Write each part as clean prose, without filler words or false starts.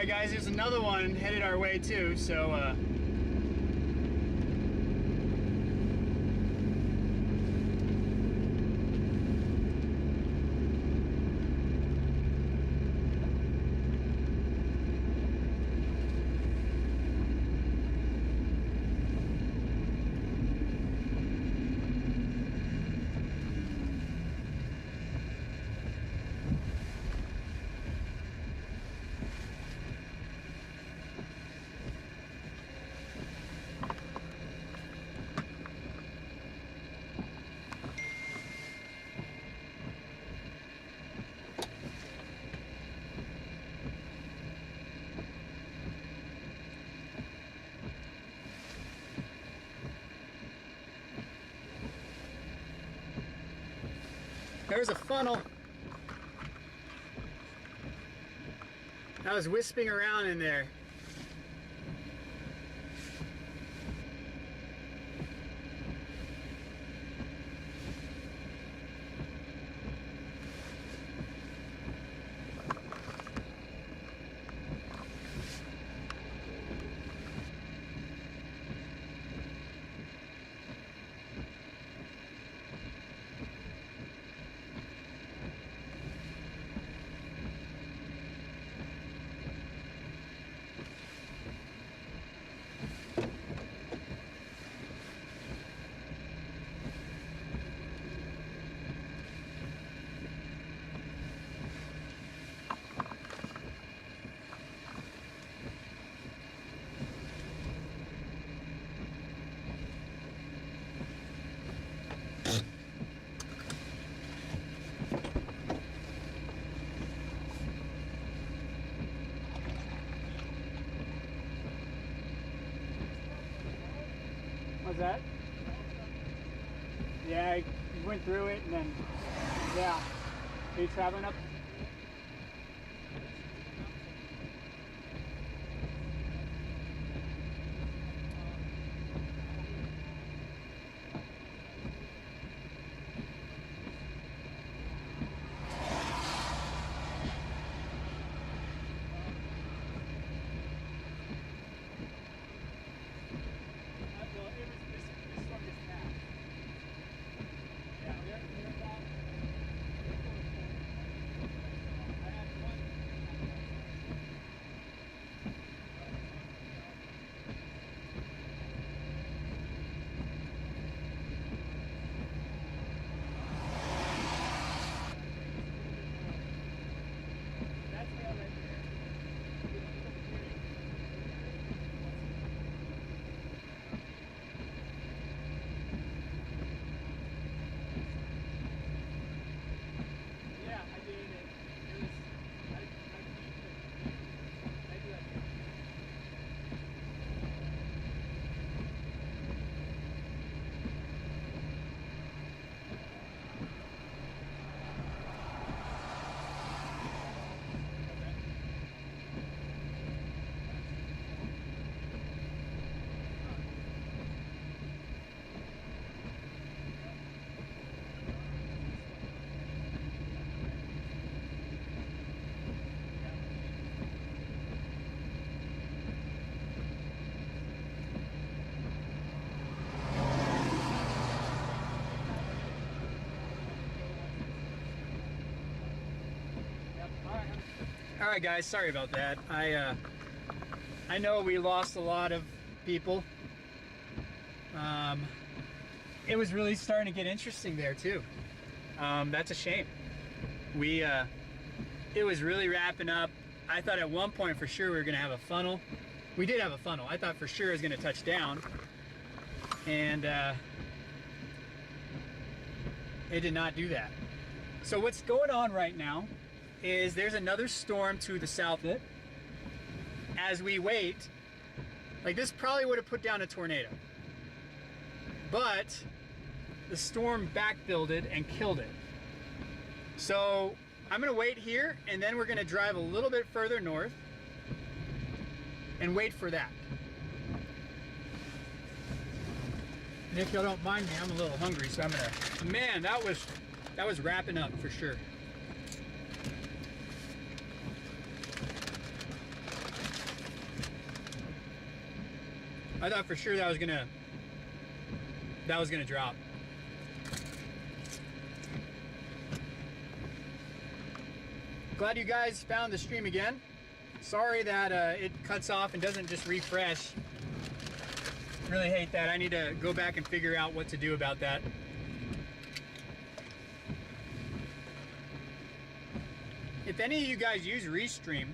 Alright guys, there's another one headed our way too, so there's a funnel. I was wisping around in there. What's that? Yeah, I went through it and then, yeah. Are you traveling up? All right, guys. Sorry about that. I know we lost a lot of people. It was really starting to get interesting there too. That's a shame. It was really wrapping up. I thought at one point for sure we were going to have a funnel. We did have a funnel. I thought for sure it was going to touch down, and it did not do that. So what's going on right now is there's another storm to the south of it. As we wait, like this probably would have put down a tornado, but the storm backbuilded and killed it. So I'm gonna wait here, and then we're gonna drive a little bit further north and wait for that. And if y'all don't mind me, I'm a little hungry, so I'm gonna, man, that was wrapping up for sure. I thought for sure that was gonna drop. Glad you guys found the stream again. Sorry that it cuts off and doesn't just refresh. Really hate that. I need to go back and figure out what to do about that. If any of you guys use Restream,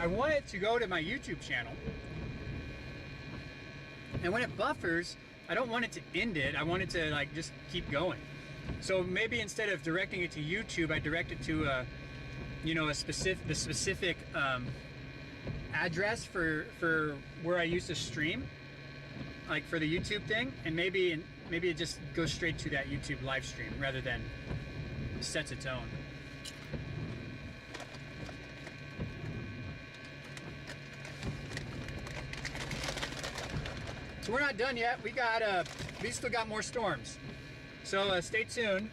I want it to go to my YouTube channel. And when it buffers, I don't want it to end it. I want it to like just keep going. So maybe instead of directing it to YouTube, I direct it to the specific address for where I used to stream, like for the YouTube thing, and maybe it just goes straight to that YouTube live stream rather than sets its own. So we're not done yet. We still got more storms. So stay tuned.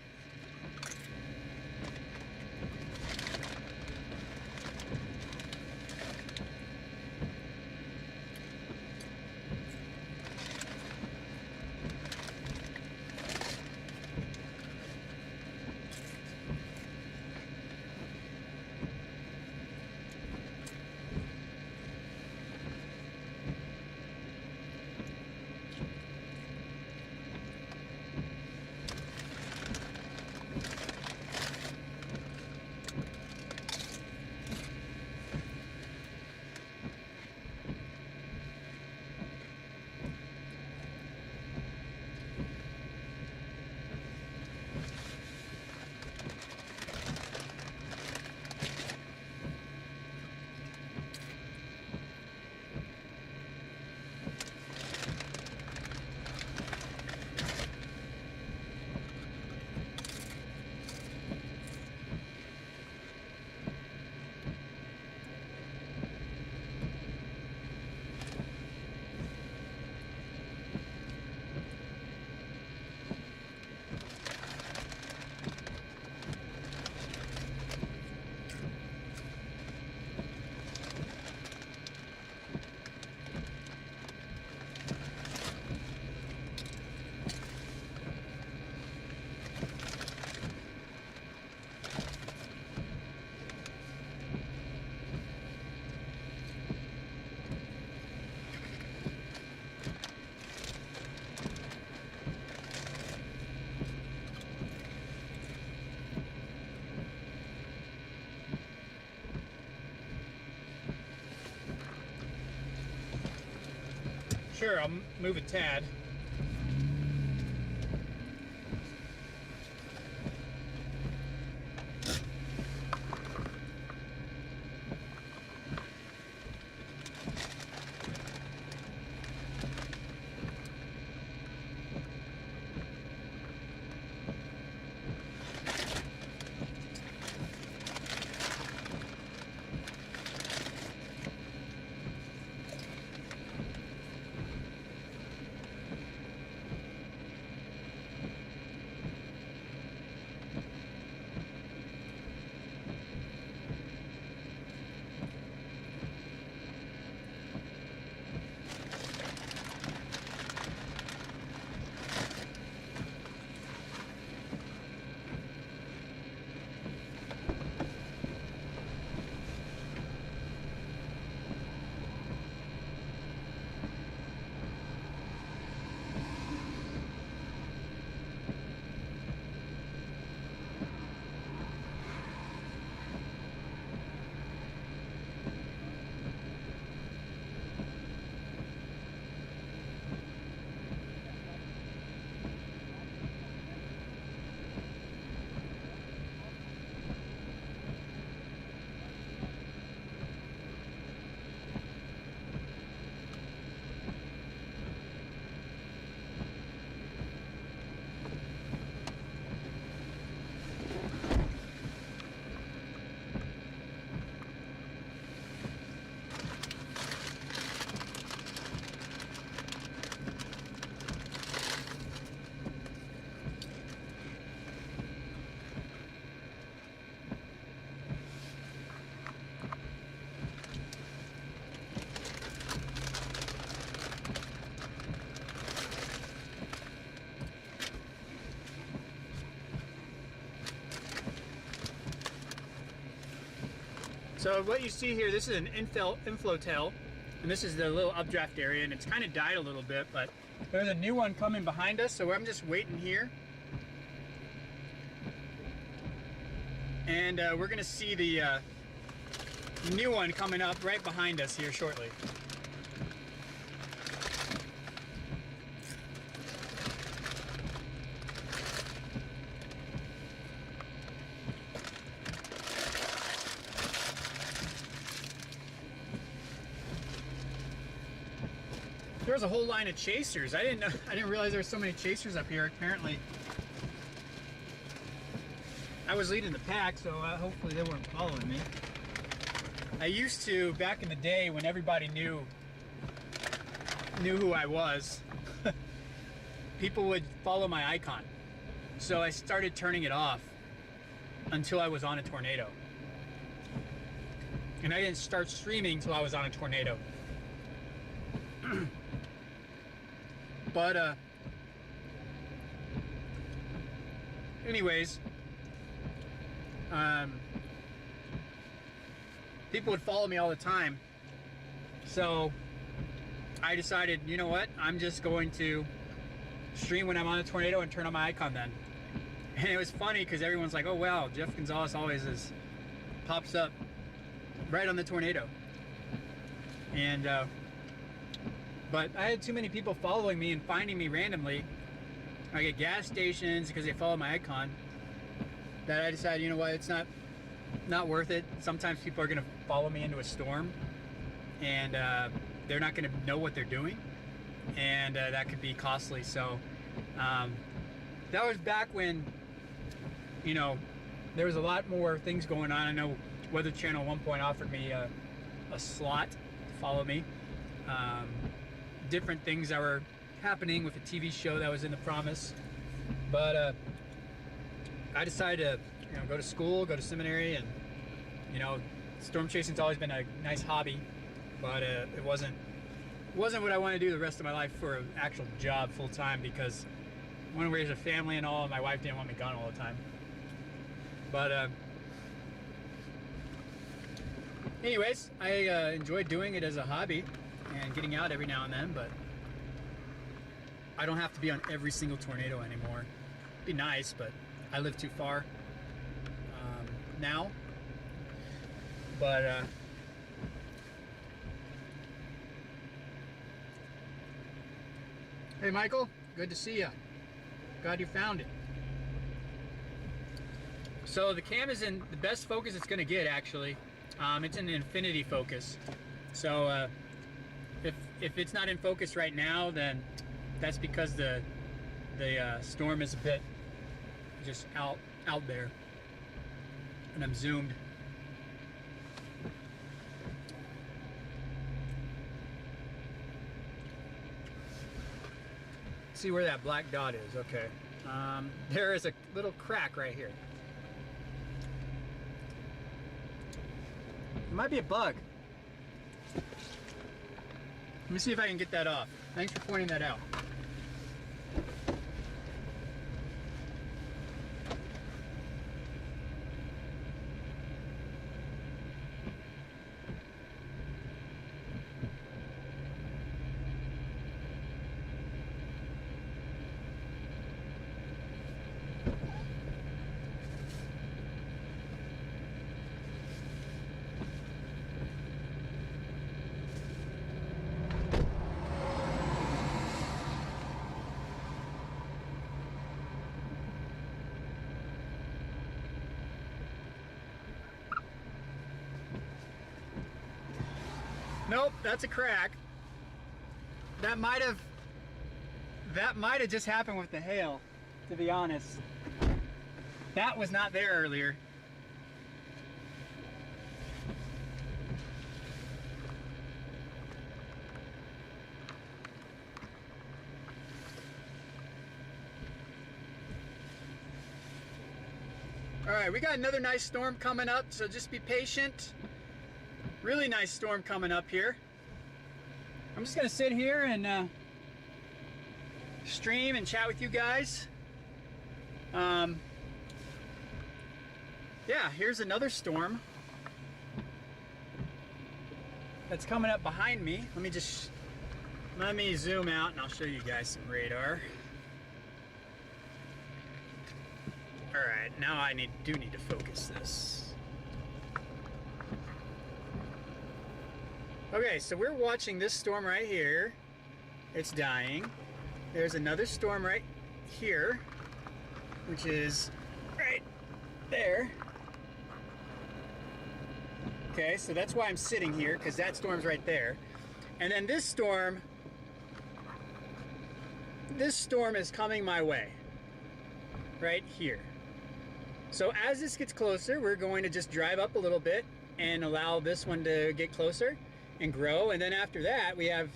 Sure, I'll move a tad. So what you see here, this is an inflow tail, and this is the little updraft area, and it's kind of died a little bit, but there's a new one coming behind us, so I'm just waiting here. And we're gonna see the new one coming up right behind us here shortly. There's a whole line of chasers. I didn't realize there were so many chasers up here. Apparently, I was leading the pack, so hopefully they weren't following me. I used to, back in the day when everybody knew who I was, people would follow my icon. So I started turning it off until I was on a tornado. And I didn't start streaming until I was on a tornado. But anyways, people would follow me all the time, so I decided, you know what, I'm just going to stream when I'm on a tornado and turn on my icon then. And it was funny because everyone's like, oh wow, Jeff Gonzalez always pops up right on the tornado. And but I had too many people following me and finding me randomly, like at gas stations, because they follow my icon, that I decided, you know what, it's not worth it. Sometimes people are going to follow me into a storm, and they're not going to know what they're doing, and that could be costly. So that was back when, you know, there was a lot more things going on. I know Weather Channel at one point offered me a slot to follow me. Different things that were happening with a TV show that was in the promise, but I decided to, you know, go to school, go to seminary, and, you know, storm chasing's always been a nice hobby, but it wasn't what I want to do the rest of my life for an actual job full time, because I want to raise a family and all, and my wife didn't want me gone all the time. But anyways, I enjoyed doing it as a hobby and getting out every now and then, but I don't have to be on every single tornado anymore. It'd be nice, but I live too far now. But hey Michael, good to see you. Glad you found it. So the cam is in the best focus it's going to get, actually. It's in infinity focus. So if it's not in focus right now, then that's because the storm is a bit just out there, and I'm zoomed. Let's see where that black dot is. Okay, there is a little crack right here. It might be a bug. Let me see if I can get that off. Thanks for pointing that out. Nope, that's a crack. That might have just happened with the hail, to be honest. That was not there earlier. All right, we got another nice storm coming up, so just be patient. Really nice storm coming up here. I'm just gonna sit here and stream and chat with you guys. Yeah, here's another storm. that's coming up behind me. Let me zoom out and I'll show you guys some radar. All right, now I do need to focus this. Okay, so we're watching this storm right here. It's dying. There's another storm right here, which is right there. Okay, so that's why I'm sitting here, because that storm's right there. And then this storm is coming my way, right here. So as this gets closer, we're going to just drive up a little bit and allow this one to get closer and grow. And then after that, we have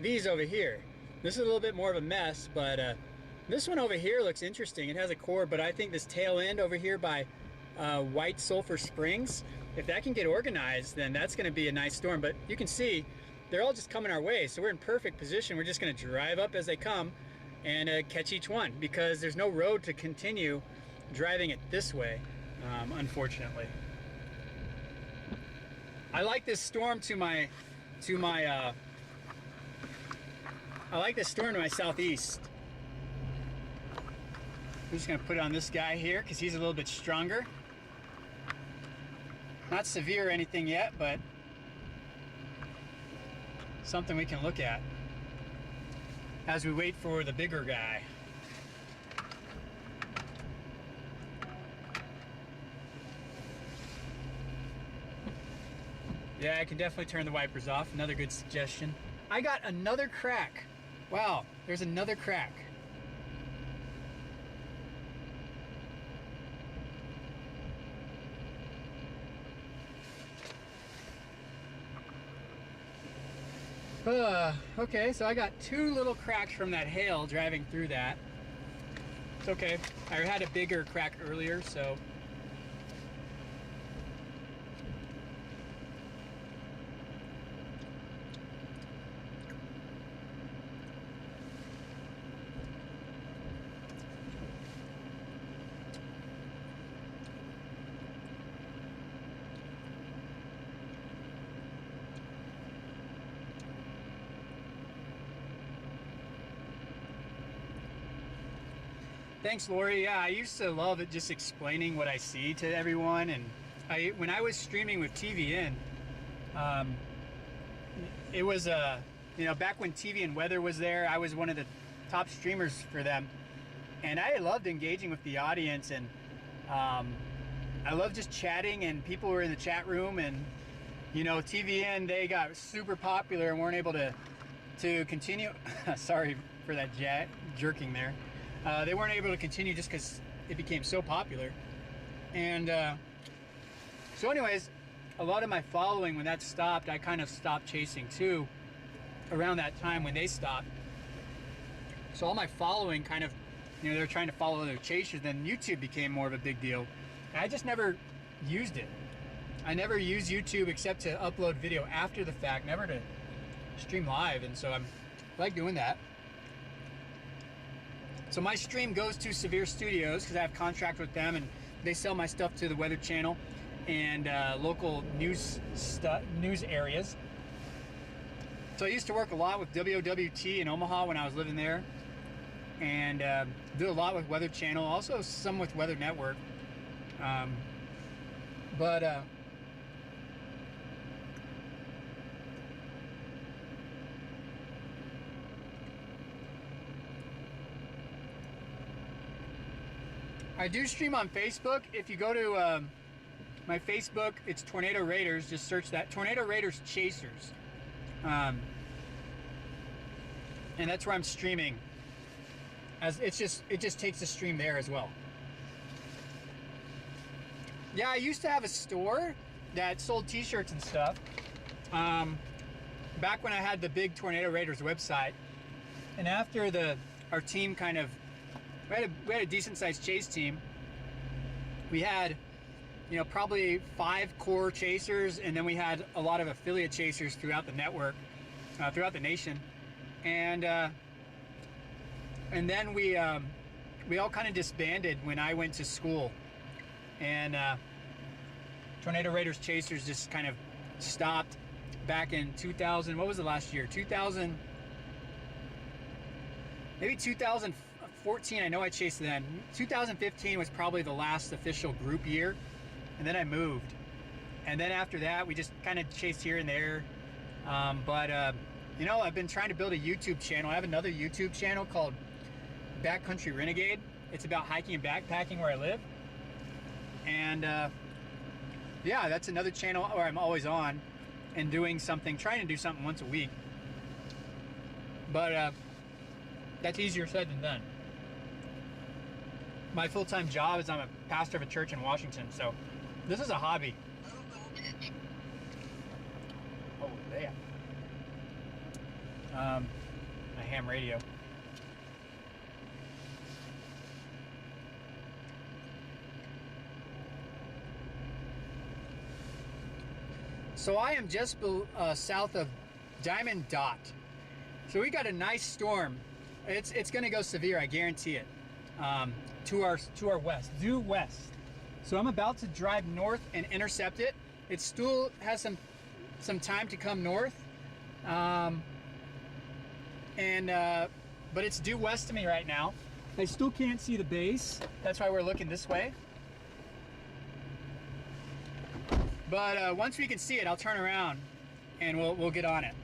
these over here. This is a little bit more of a mess, but this one over here looks interesting. It has a core, but I think this tail end over here by White Sulphur Springs, if that can get organized, then that's going to be a nice storm. But you can see they're all just coming our way, so we're in perfect position. We're just going to drive up as they come and catch each one, because there's no road to continue driving it this way, unfortunately. I like this storm to my southeast. I'm just going to put it on this guy here because he's a little bit stronger. Not severe or anything yet, but something we can look at as we wait for the bigger guy. Yeah, I can definitely turn the wipers off. Another good suggestion. I got another crack. Wow, there's another crack. Okay, so I got two little cracks from that hail driving through that. It's okay. I had a bigger crack earlier, so. Thanks, Lori. Yeah, I used to love it, just explaining what I see to everyone. And when I was streaming with TVN, it was back when TV and weather was there, I was one of the top streamers for them, and I loved engaging with the audience, and I loved just chatting, and people were in the chat room, and TVN, they got super popular and weren't able to continue. Sorry for that jerking there. They weren't able to continue just because it became so popular. And so anyways, a lot of my following, when that stopped, I kind of stopped chasing too around that time when they stopped. So all my following kind of, they're trying to follow other chasers. Then YouTube became more of a big deal. And I just never used it. I never used YouTube except to upload video after the fact, never to stream live. And so I like doing that. So my stream goes to Severe Studios because I have contract with them, and they sell my stuff to the Weather Channel and local news areas. So I used to work a lot with WOWT in Omaha when I was living there, and did a lot with Weather Channel, also some with Weather Network. I do stream on Facebook. If you go to my Facebook, it's Tornado Raiders. Just search that, Tornado Raiders Chasers, and that's where I'm streaming. It just takes the stream there as well. Yeah, I used to have a store that sold T-shirts and stuff. Back when I had the big Tornado Raiders website, and after our team kind of. We had a decent-sized chase team. We had, probably 5 core chasers, and then we had a lot of affiliate chasers throughout the network, throughout the nation, and then we all kind of disbanded when I went to school, and Tornado Raiders chasers just kind of stopped. back in 2000. What was the last year? 2000, maybe 2014. I know I chased then. 2015 was probably the last official group year, and then I moved. And then after that, we just kind of chased here and there. You know, I've been trying to build a YouTube channel. I have another YouTube channel called Backcountry Renegade. It's about hiking and backpacking where I live. And yeah, that's another channel where I'm always on and doing something, trying to do something once a week. But that's easier said than done. My full-time job is I'm a pastor of a church in Washington, so this is a hobby. Oh, yeah. A ham radio. So I am just south of Diamond Dot. So we got a nice storm. It's going to go severe, I guarantee it. To our west, due west. So I'm about to drive north and intercept it. It still has some time to come north, but it's due west of me right now. I still can't see the base. That's why we're looking this way. But once we can see it, I'll turn around and we'll get on it.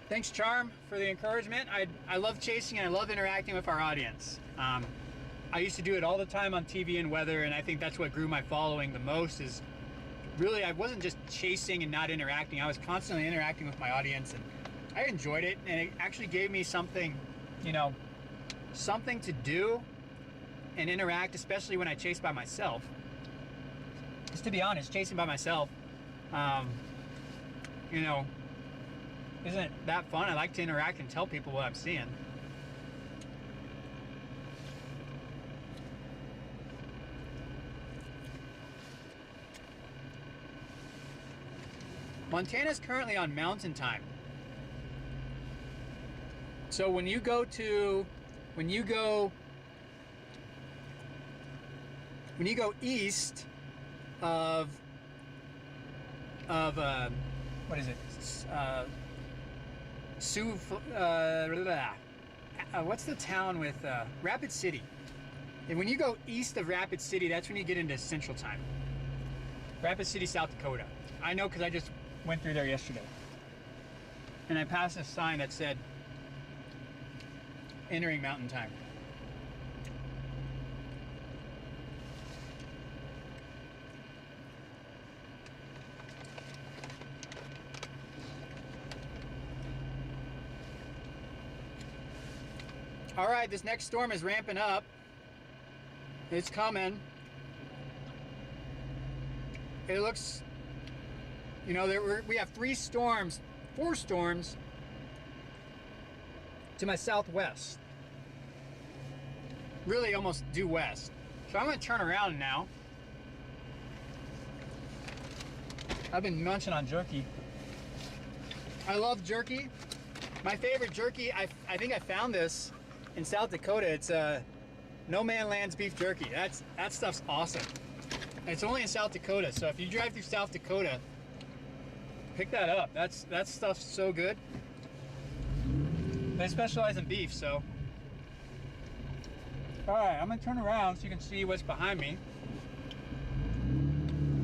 Thanks, Charm, for the encouragement. I love chasing and I love interacting with our audience. I used to do it all the time on TV and weather, and I think that's what grew my following the most. Is really, I wasn't just chasing and not interacting. I was constantly interacting with my audience, and I enjoyed it, and it actually gave me something, you know, something to do and interact, especially when I chase by myself. Because to be honest, chasing by myself, you know, isn't that fun. I like to interact and tell people what I'm seeing. Montana's currently on mountain time. So when you go east of what is it? What's the town with Rapid City? And when you go east of Rapid City, that's when you get into Central Time. Rapid City, South Dakota. I know because I just went through there yesterday. And I passed a sign that said, entering Mountain Time. All right, this next storm is ramping up. It's coming. It looks, you know, we have four storms to my southwest. Really almost due west. So I'm gonna turn around now. I've been munching on jerky. I love jerky. My favorite jerky, I think I found this in South Dakota. It's No Man Land's beef jerky. That stuff's awesome. And it's only in South Dakota, so if you drive through South Dakota, pick that up. That stuff's so good. They specialize in beef, so. All right, I'm gonna turn around so you can see what's behind me.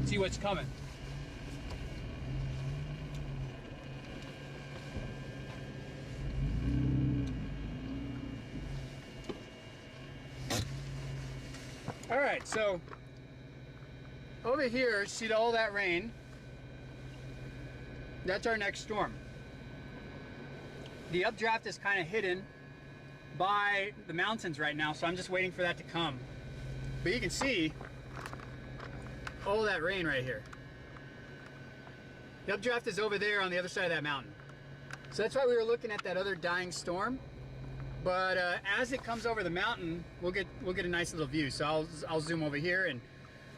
See what's coming. All right, so over here, see all that rain? That's our next storm. The updraft is kind of hidden by the mountains right now, so I'm just waiting for that to come. But you can see all that rain right here. The updraft is over there on the other side of that mountain. So that's why we were looking at that other dying storm. But as it comes over the mountain, we'll get a nice little view. So I'll zoom over here, and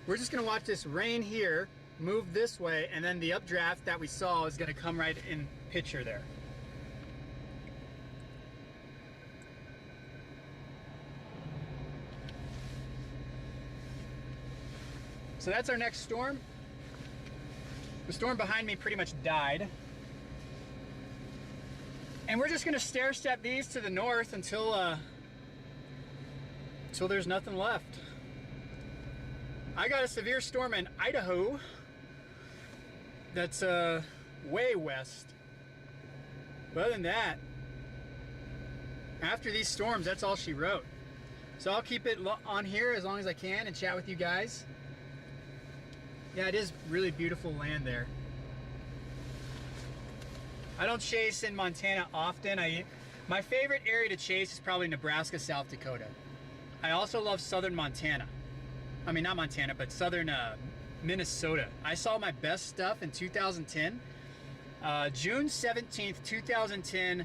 we're just gonna watch this rain here move this way, and then the updraft that we saw is gonna come right in picture there. So that's our next storm. The storm behind me pretty much died. And we're just gonna stair step these to the north until there's nothing left. I got a severe storm in Idaho that's way west. But other than that, after these storms, that's all she wrote. So I'll keep it on here as long as I can and chat with you guys. Yeah, it is really beautiful land there. I don't chase in Montana often. My favorite area to chase is probably Nebraska, South Dakota. I also love southern Montana. I mean, not Montana, but southern Minnesota. I saw my best stuff in 2010. June 17th, 2010,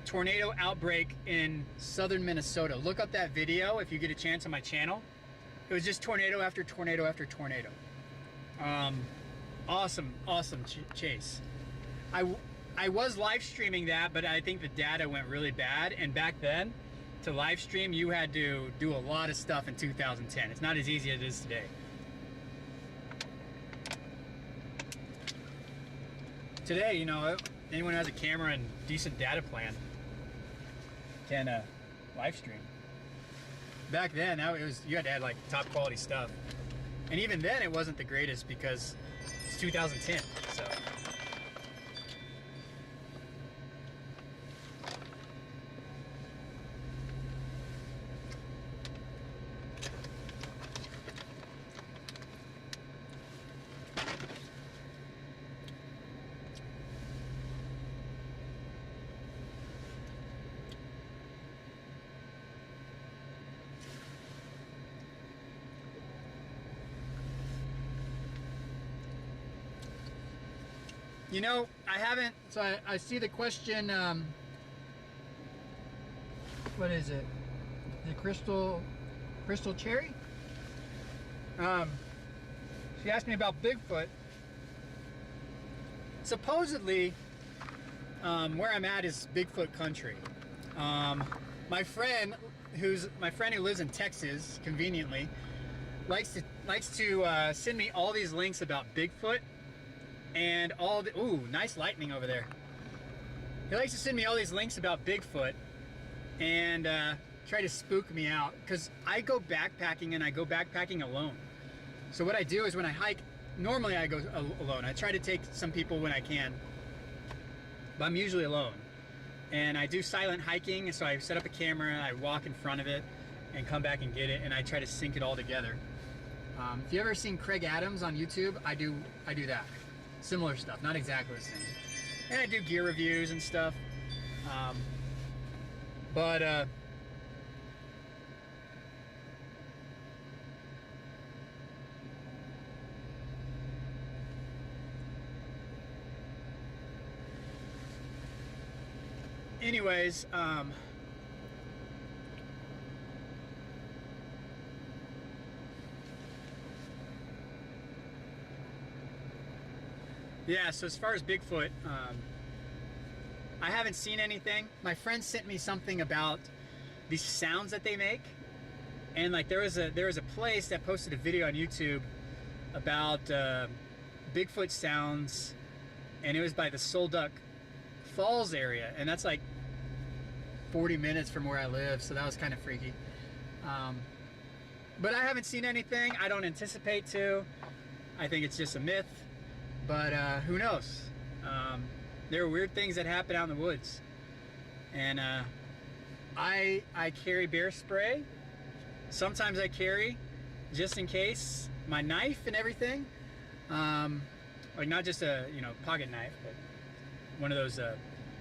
tornado outbreak in southern Minnesota. Look up that video if you get a chance on my channel. It was just tornado after tornado after tornado. Awesome chase. I was live streaming that, but I think the data went really bad. And back then, to live stream, you had to do a lot of stuff in 2010. It's not as easy as it is today. Today, you know, anyone who has a camera and decent data plan can live stream. Back then, you had to have like top quality stuff. And even then, it wasn't the greatest because it's 2010, so. You know, I haven't, so I see the question, what is it? The Crystal Cherry? She asked me about Bigfoot. Supposedly, where I'm at is Bigfoot country. My friend who lives in Texas, conveniently, likes to send me all these links about Bigfoot. And all the, ooh, nice lightning over there. He likes to send me all these links about Bigfoot and try to spook me out, because I go backpacking and I go backpacking alone. So what I do is when I hike, normally I go alone. I try to take some people when I can, but I'm usually alone. And I do silent hiking, so I set up a camera, I walk in front of it and come back and get it, and I try to sync it all together. If you ever seen Craig Adams on YouTube, I do that. Similar stuff, not exactly the same. And I do gear reviews and stuff. Anyways, yeah, so as far as Bigfoot, I haven't seen anything. My friend sent me something about these sounds that they make, and like there was a place that posted a video on YouTube about Bigfoot sounds, and it was by the Solduck Falls area, and that's like 40 minutes from where I live, so that was kind of freaky. But I haven't seen anything. I don't anticipate to. I think it's just a myth. But who knows? There are weird things that happen out in the woods. And I carry bear spray. Sometimes I carry, just in case, my knife and everything. Like not just a pocket knife, but one of those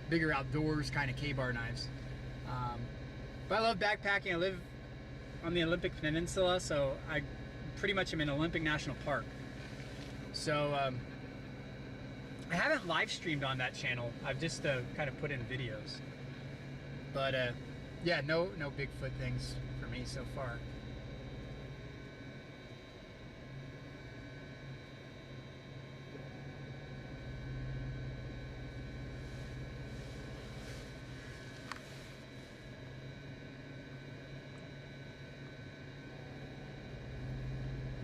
bigger outdoors kind of K-bar knives. But I love backpacking. I live on the Olympic Peninsula, so I pretty much am in Olympic National Park. So I haven't live streamed on that channel. I've just kind of put in videos. But Yeah, no Bigfoot things for me so far.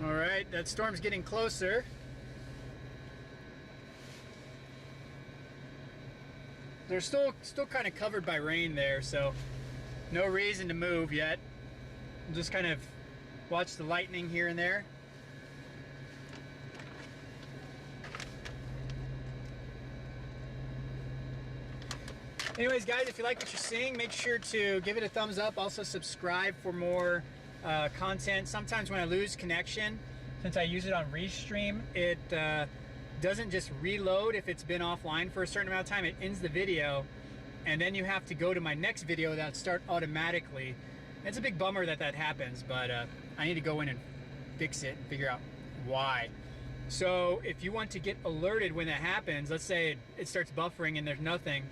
All right, that storm's getting closer. They're still kind of covered by rain there, so no reason to move yet. Just kind of watch the lightning here and there. Anyways, guys, if you like what you're seeing, make sure to give it a thumbs up. Also subscribe for more content. Sometimes when I lose connection, since I use it on Restream, it doesn't just reload if it's been offline for a certain amount of time. It ends the video, and then you have to go to my next video that start automatically. It's a big bummer that that happens, but I need to go in and fix it and figure out why. So if you want to get alerted when that happens, let's say it starts buffering and there's nothing,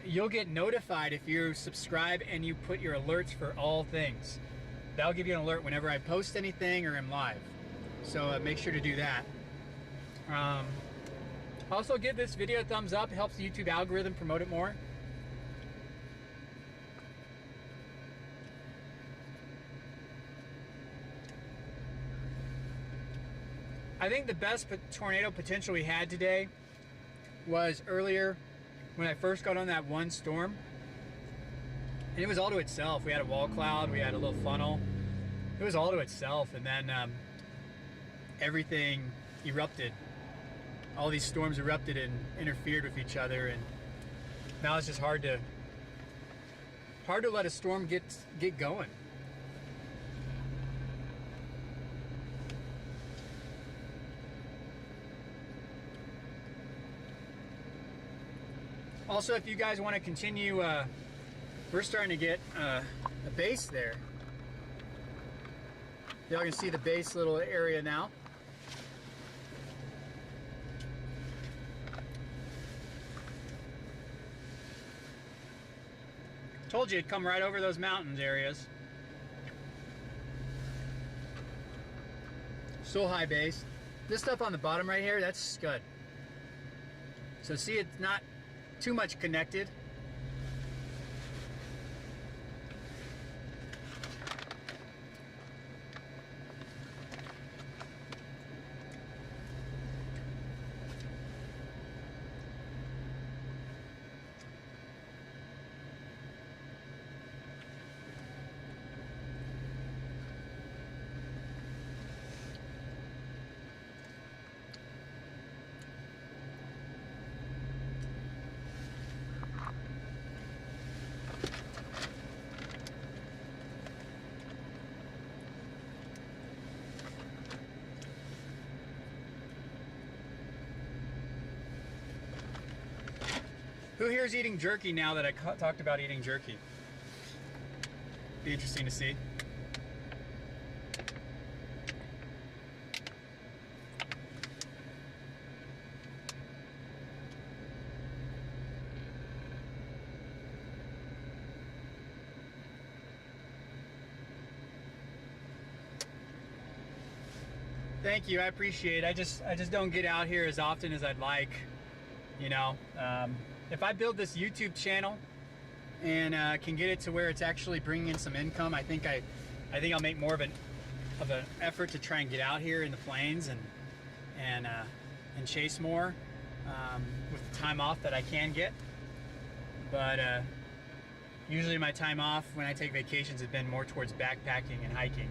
you'll get notified if you subscribe and you put your alerts for all things. That'll give you an alert whenever I post anything or am live. So make sure to do that. Also give this video a thumbs up. It helps the YouTube algorithm promote it more. I think the best tornado potential we had today was earlier when I first got on that one storm. And it was all to itself. We had a wall cloud, we had a little funnel. It was all to itself, and then everything erupted. All these storms erupted and interfered with each other, and now it's just hard to let a storm get going. Also, if you guys want to continue, we're starting to get a base there. Y'all can see the base little area now. Told you it'd come right over those mountains areas. So high base. This stuff on the bottom right here, that's scud. So see, it's not too much connected. Who here is eating jerky now that I talked about eating jerky? Be interesting to see. Thank you, I appreciate it. I just don't get out here as often as I'd like, you know. If I build this YouTube channel and can get it to where it's actually bringing in some income, I think I'll make more of an effort to try and get out here in the plains and chase more with the time off that I can get. But usually my time off when I take vacations has been more towards backpacking and hiking.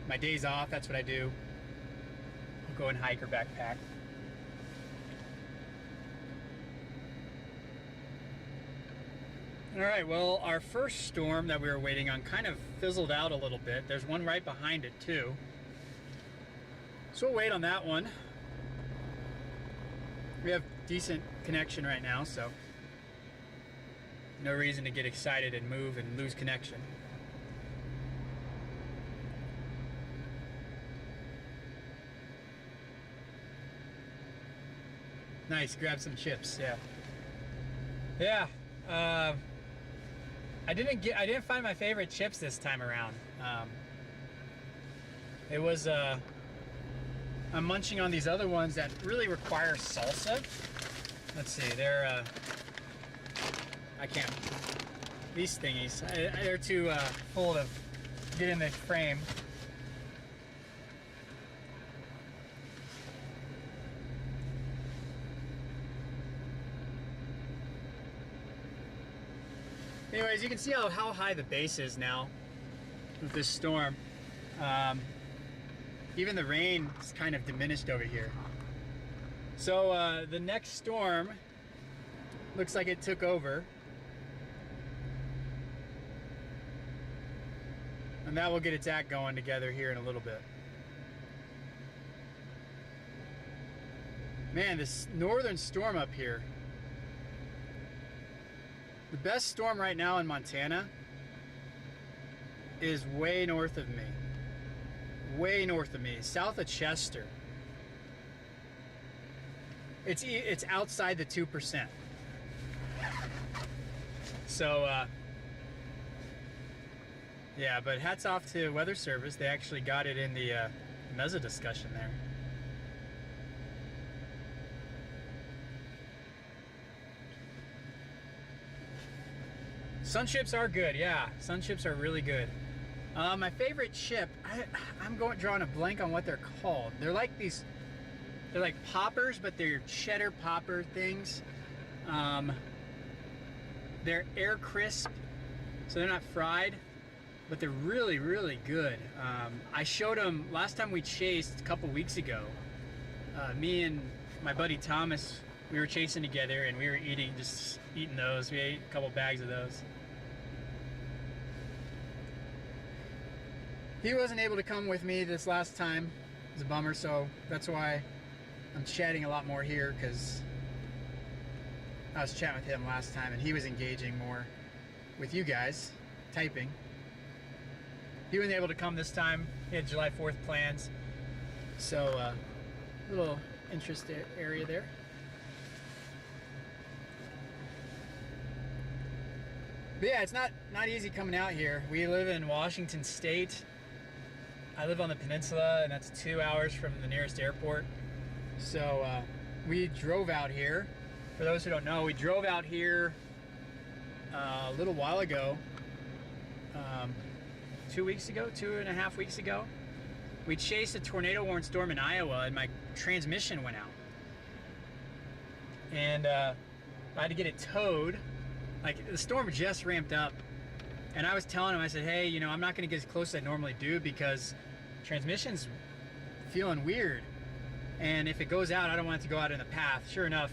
My days off, that's what I do. I'll go and hike or backpack. All right, well, our first storm that we were waiting on kind of fizzled out a little bit. There's one right behind it too. So we'll wait on that one. We have decent connection right now, so no reason to get excited and move and lose connection. Nice, grab some chips, yeah. Yeah. I didn't find my favorite chips this time around. It was I'm munching on these other ones that really require salsa. Let's see, they're I can't. These thingies, they're too full to get in the frame. Anyways, you can see how high the base is now with this storm. Even the rain is kind of diminished over here. So the next storm looks like it took over. And that will get its act going together here in a little bit. Man, this northern storm up here. The best storm right now in Montana is way north of me. Way north of me, south of Chester. It's outside the 2%. So, yeah, but hats off to Weather Service. They actually got it in the mesa discussion there. Sun chips are good, yeah. Sun chips are really good. My favorite chip, I'm drawing a blank on what they're called. They're like they're like poppers, but they're cheddar popper things. They're air crisp, so they're not fried, but they're really, really good. I showed them last time we chased a couple weeks ago. Me and my buddy Thomas, we were chasing together and we were just eating those. We ate a couple bags of those. He wasn't able to come with me this last time. It was a bummer, so that's why I'm chatting a lot more here, because I was chatting with him last time and he was engaging more with you guys, typing. He wasn't able to come this time. He had July 4th plans. So, little interest area there. But yeah, it's not easy coming out here. We live in Washington State. I live on the peninsula, and that's 2 hours from the nearest airport. So we drove out here. For those who don't know, we drove out here a little while ago. 2 weeks ago, 2.5 weeks ago. We chased a tornado-warned storm in Iowa, and my transmission went out. And I had to get it towed. Like, the storm just ramped up. And I was telling him, I said, hey, you know, I'm not going to get as close as I normally do because transmission's feeling weird. And if it goes out, I don't want it to go out in the path. Sure enough,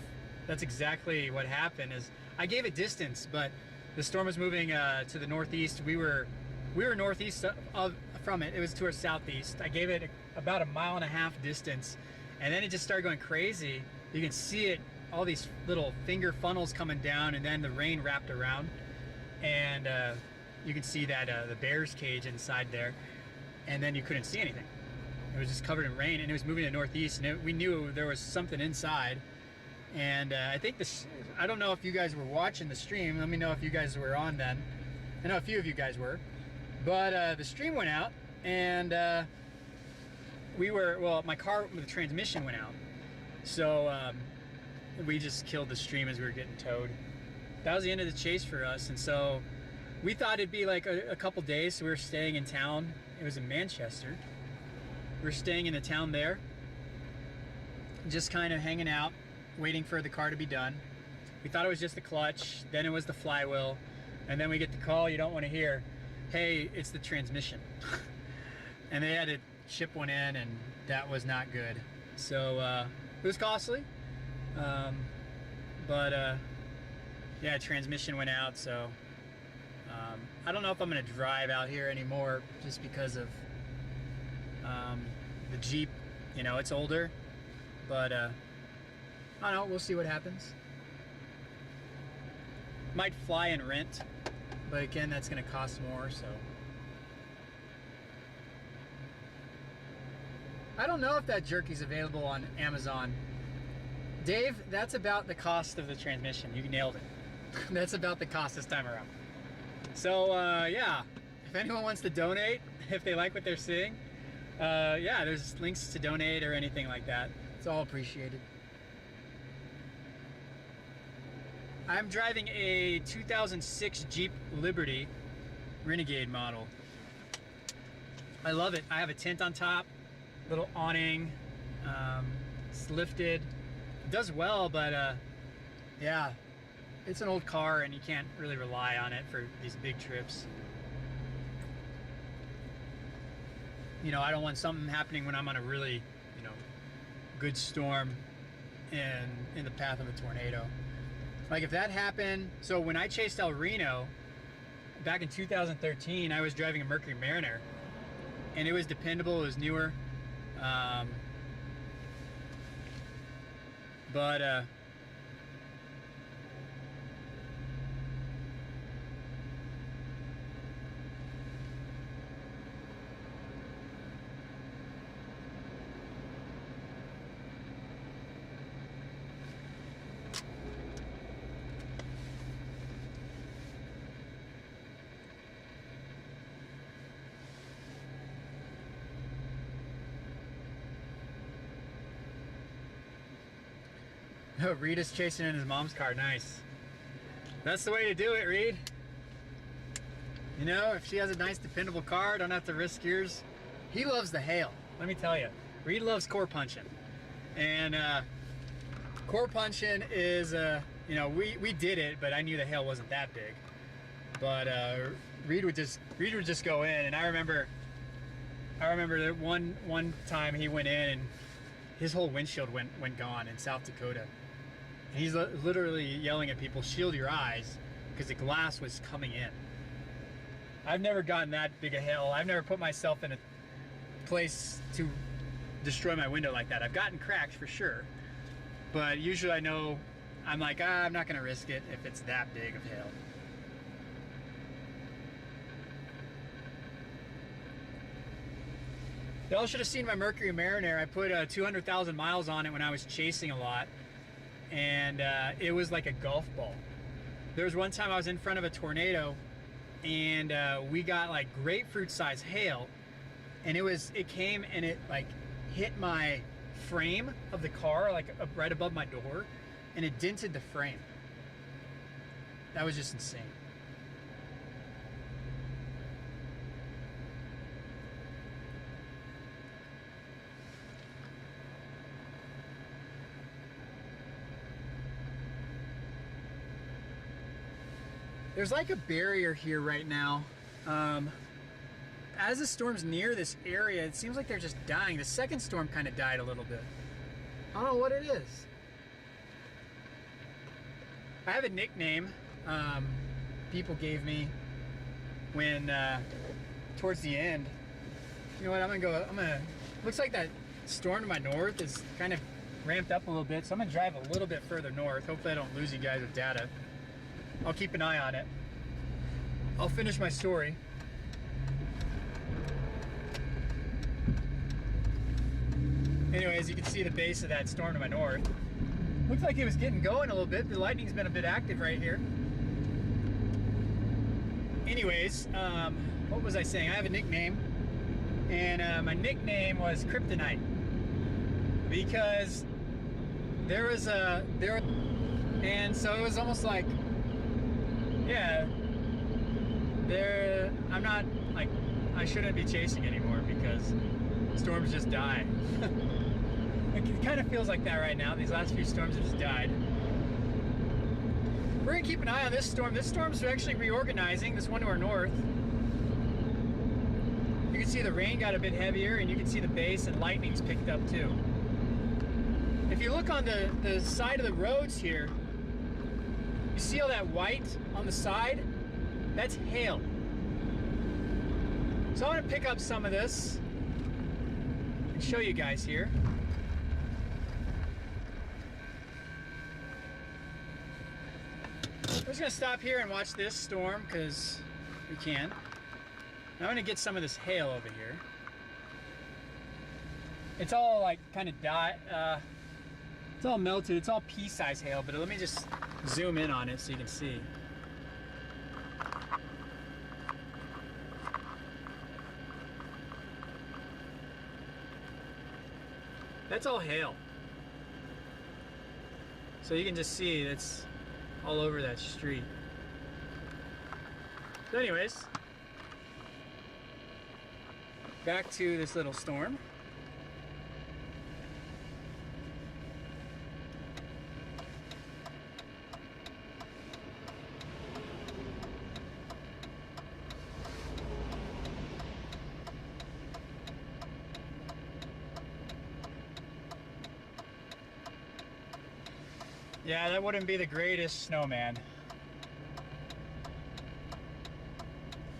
that's exactly what happened. Is I gave it distance, but the storm was moving to the northeast. We were northeast from it. It was to our southeast. I gave it about 1.5 miles distance, and then it just started going crazy. You can see it, all these little finger funnels coming down, and then the rain wrapped around. And you can see that the bear's cage inside there, and then you couldn't see anything. It was just covered in rain, and it was moving to the northeast, and we knew there was something inside. And I think I don't know if you guys were watching the stream. Let me know if you guys were on then. I know a few of you guys were. But the stream went out, and my car, the transmission went out. So we just killed the stream as we were getting towed. That was the end of the chase for us, and so we thought it'd be like a couple days. So we were staying in town. It was in Manchester. We were staying in the town there, just kind of hanging out, waiting for the car to be done. We thought it was just the clutch, then it was the flywheel, and then we get the call you don't want to hear. Hey, it's the transmission. And they had to ship one in, and that was not good. So it was costly, but yeah, transmission went out. So I don't know if I'm gonna drive out here anymore, just because of the Jeep. You know, it's older, but I don't know, we'll see what happens. Might fly and rent, but again, that's gonna cost more, so. I don't know if that jerky's available on Amazon. Dave, that's about the cost of the transmission. You nailed it. That's about the cost this time around. So yeah, if anyone wants to donate, if they like what they're seeing, yeah, there's links to donate or anything like that. It's all appreciated. I'm driving a 2006 Jeep Liberty Renegade model. I love it. I have a tent on top, little awning, it's lifted. It does well, but yeah, it's an old car and you can't really rely on it for these big trips. You know, I don't want something happening when I'm on a really, you know, good storm and in the path of a tornado. Like if that happened, so when I chased El Reno back in 2013, I was driving a Mercury Mariner and it was dependable, it was newer. Oh, Reed is chasing in his mom's car. Nice. That's the way to do it, Reed. You know, if she has a nice, dependable car, don't have to risk yours. He loves the hail. Let me tell you, Reed loves core punching, and core punching is, you know, we did it, but I knew the hail wasn't that big. But Reed would just go in, and I remember that one time he went in and his whole windshield went gone in South Dakota. And he's literally yelling at people, shield your eyes, because the glass was coming in. I've never gotten that big a hail. I've never put myself in a place to destroy my window like that. I've gotten cracks for sure, but usually I know, I'm like, I'm not gonna risk it if it's that big of hail. Y'all should have seen my Mercury Mariner. I put 200,000 miles on it when I was chasing a lot, and it was like a golf ball. There was one time I was in front of a tornado, and we got like grapefruit size hail, and it came and it like hit my frame of the car, like right above my door, and it dented the frame. That was just insane. There's like a barrier here right now. As the storm's near this area, it seems like they're just dying. The second storm kind of died a little bit. I don't know what it is. I have a nickname people gave me when towards the end. You know what? Looks like that storm to my north is kind of ramped up a little bit, so I'm gonna drive a little bit further north. Hopefully I don't lose you guys with data. I'll keep an eye on it. I'll finish my story. Anyways, you can see the base of that storm to my north. Looks like it was getting going a little bit. The lightning's been a bit active right here. Anyways, what was I saying? I have a nickname, and my nickname was Kryptonite because and so it was almost like, yeah, I'm not, like, I shouldn't be chasing anymore because storms just die. It kind of feels like that right now. These last few storms have just died. We're gonna keep an eye on this storm. This storm's actually reorganizing, this one to our north. You can see the rain got a bit heavier, and you can see the base and lightning's picked up too. If you look on the side of the roads here, you see all that white on the side? That's hail. So I'm gonna pick up some of this and show you guys here. We're just gonna stop here and watch this storm because we can. I'm gonna get some of this hail over here. It's all like kind of it's all melted. It's all pea-sized hail, but let me just zoom in on it so you can see. That's all hail. So you can just see it's all over that street. So anyways, back to this little storm. Yeah, that wouldn't be the greatest snowman.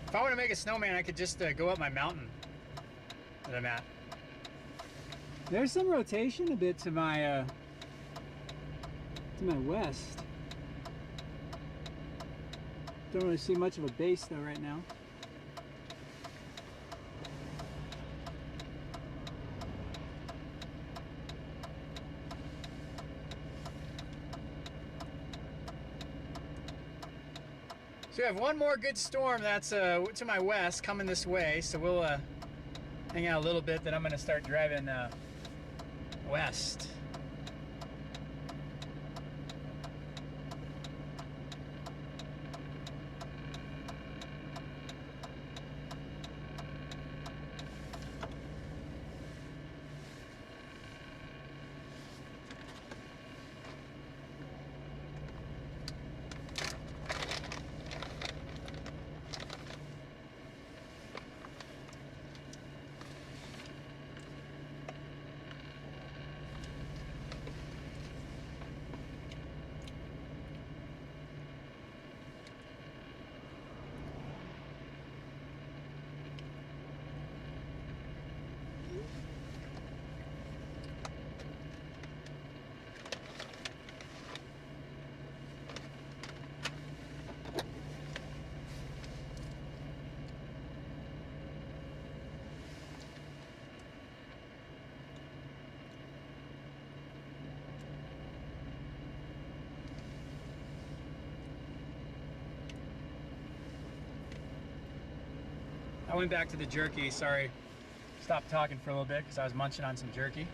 If I want to make a snowman, I could just go up my mountain that I'm at. There's some rotation a bit to my west. Don't really see much of a base though right now. So we have one more good storm that's to my west coming this way, so we'll hang out a little bit, then I'm going to start driving west. I went back to the jerky, sorry. Stopped talking for a little bit because I was munching on some jerky.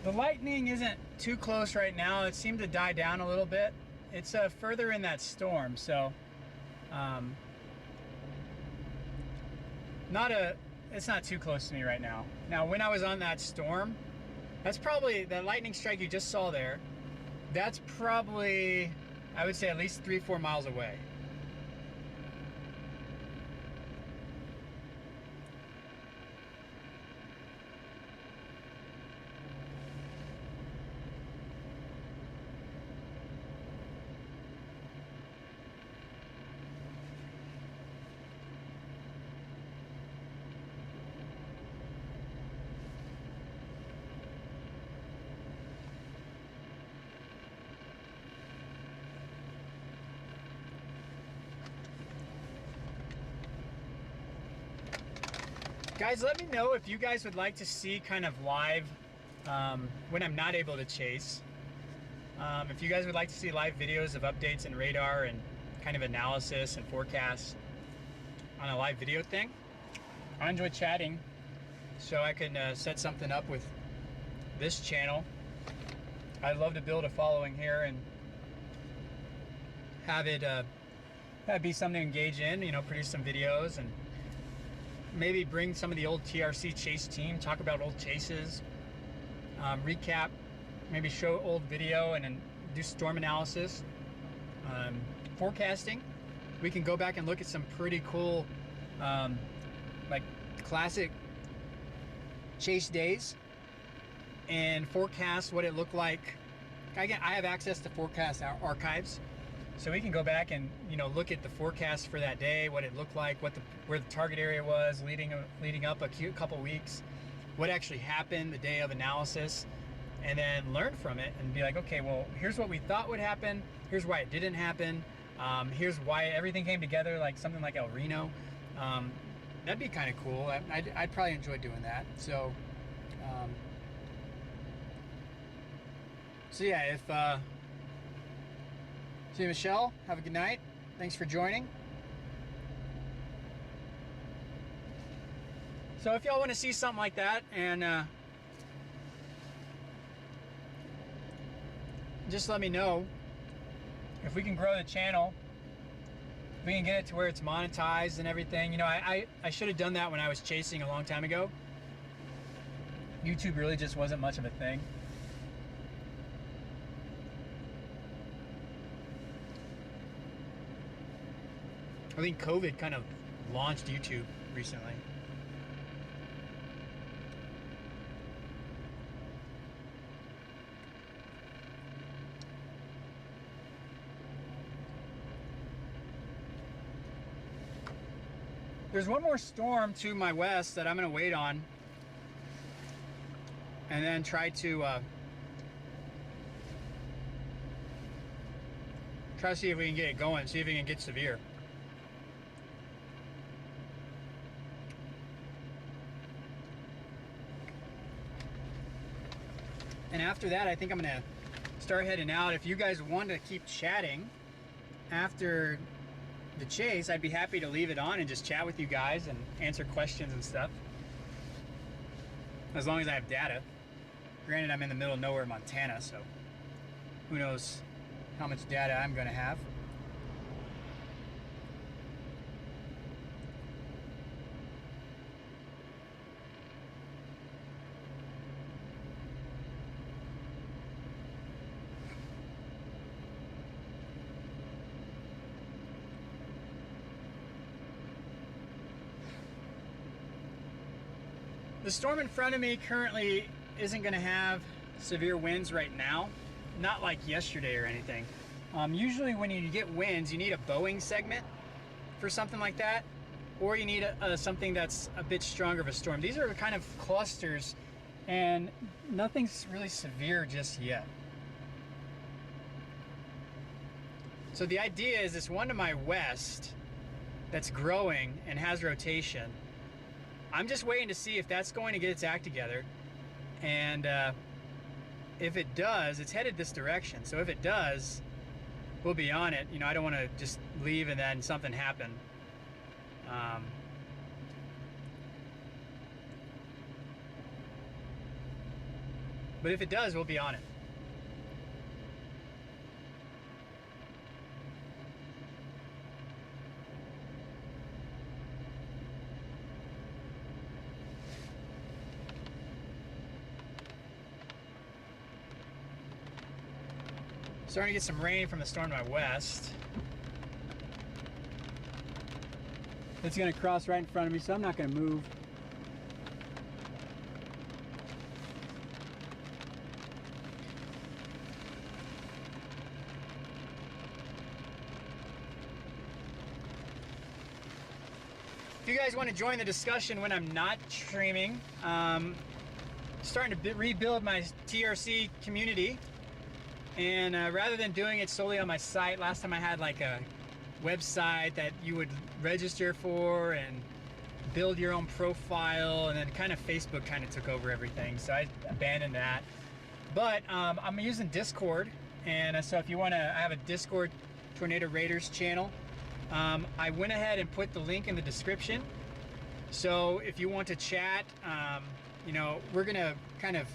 The lightning isn't too close right now. It seemed to die down a little bit. It's further in that storm, so it's not too close to me right now. Now, when I was on that storm, that's probably the lightning strike you just saw there. That's probably, I would say, at least 3-4 miles away. Guys, let me know if you guys would like to see kind of live when I'm not able to chase. If you guys would like to see live videos of updates in radar and kind of analysis and forecasts on a live video thing, I enjoy chatting, so I can set something up with this channel. I'd love to build a following here and have it that'd be something to engage in, you know, produce some videos and maybe bring some of the old TRC chase team, talk about old chases, recap, maybe show old video and then do storm analysis, forecasting. We can go back and look at some pretty cool, like classic chase days and forecast what it looked like. Again, I have access to forecast archives, so we can go back and, you know, look at the forecast for that day, what it looked like, where the target area was leading up a couple weeks, what actually happened the day of analysis, and then learn from it and be like, okay, well, here's what we thought would happen, here's why it didn't happen, here's why everything came together, like something like El Reno. That'd be kind of cool. I'd probably enjoy doing that. So yeah, see Michelle, have a good night. Thanks for joining. So if y'all want to see something like that, and just let me know. If we can grow the channel, we can get it to where it's monetized and everything. You know, I should have done that when I was chasing a long time ago. YouTube really just wasn't much of a thing. I think COVID kind of launched YouTube recently. There's one more storm to my west that I'm going to wait on and then try to see if we can get it going, see if it can get severe. And after that, I think I'm going to start heading out. If you guys want to keep chatting after the chase, I'd be happy to leave it on and just chat with you guys and answer questions and stuff, as long as I have data. Granted, I'm in the middle of nowhere, Montana, so who knows how much data I'm going to have. The storm in front of me currently isn't going to have severe winds right now, not like yesterday or anything. Usually when you get winds, you need a bowing segment for something like that, or you need something that's a bit stronger of a storm. These are kind of clusters, and nothing's really severe just yet. So the idea is this one to my west that's growing and has rotation. I'm just waiting to see if that's going to get its act together, and if it does, it's headed this direction. So if it does, we'll be on it. You know, I don't want to just leave and then something happen. But if it does, we'll be on it. Starting to get some rain from the storm to my west. It's going to cross right in front of me, so I'm not going to move. If you guys want to join the discussion when I'm not streaming, starting to rebuild my TRC community. And rather than doing it solely on my site, last time I had like a website that you would register for and build your own profile, and then kind of Facebook kind of took over everything, so I abandoned that. But I'm using Discord, and so if you want to, I have a Discord Tornado Raiders channel. I went ahead and put the link in the description, so if you want to chat, you know, we're gonna kind of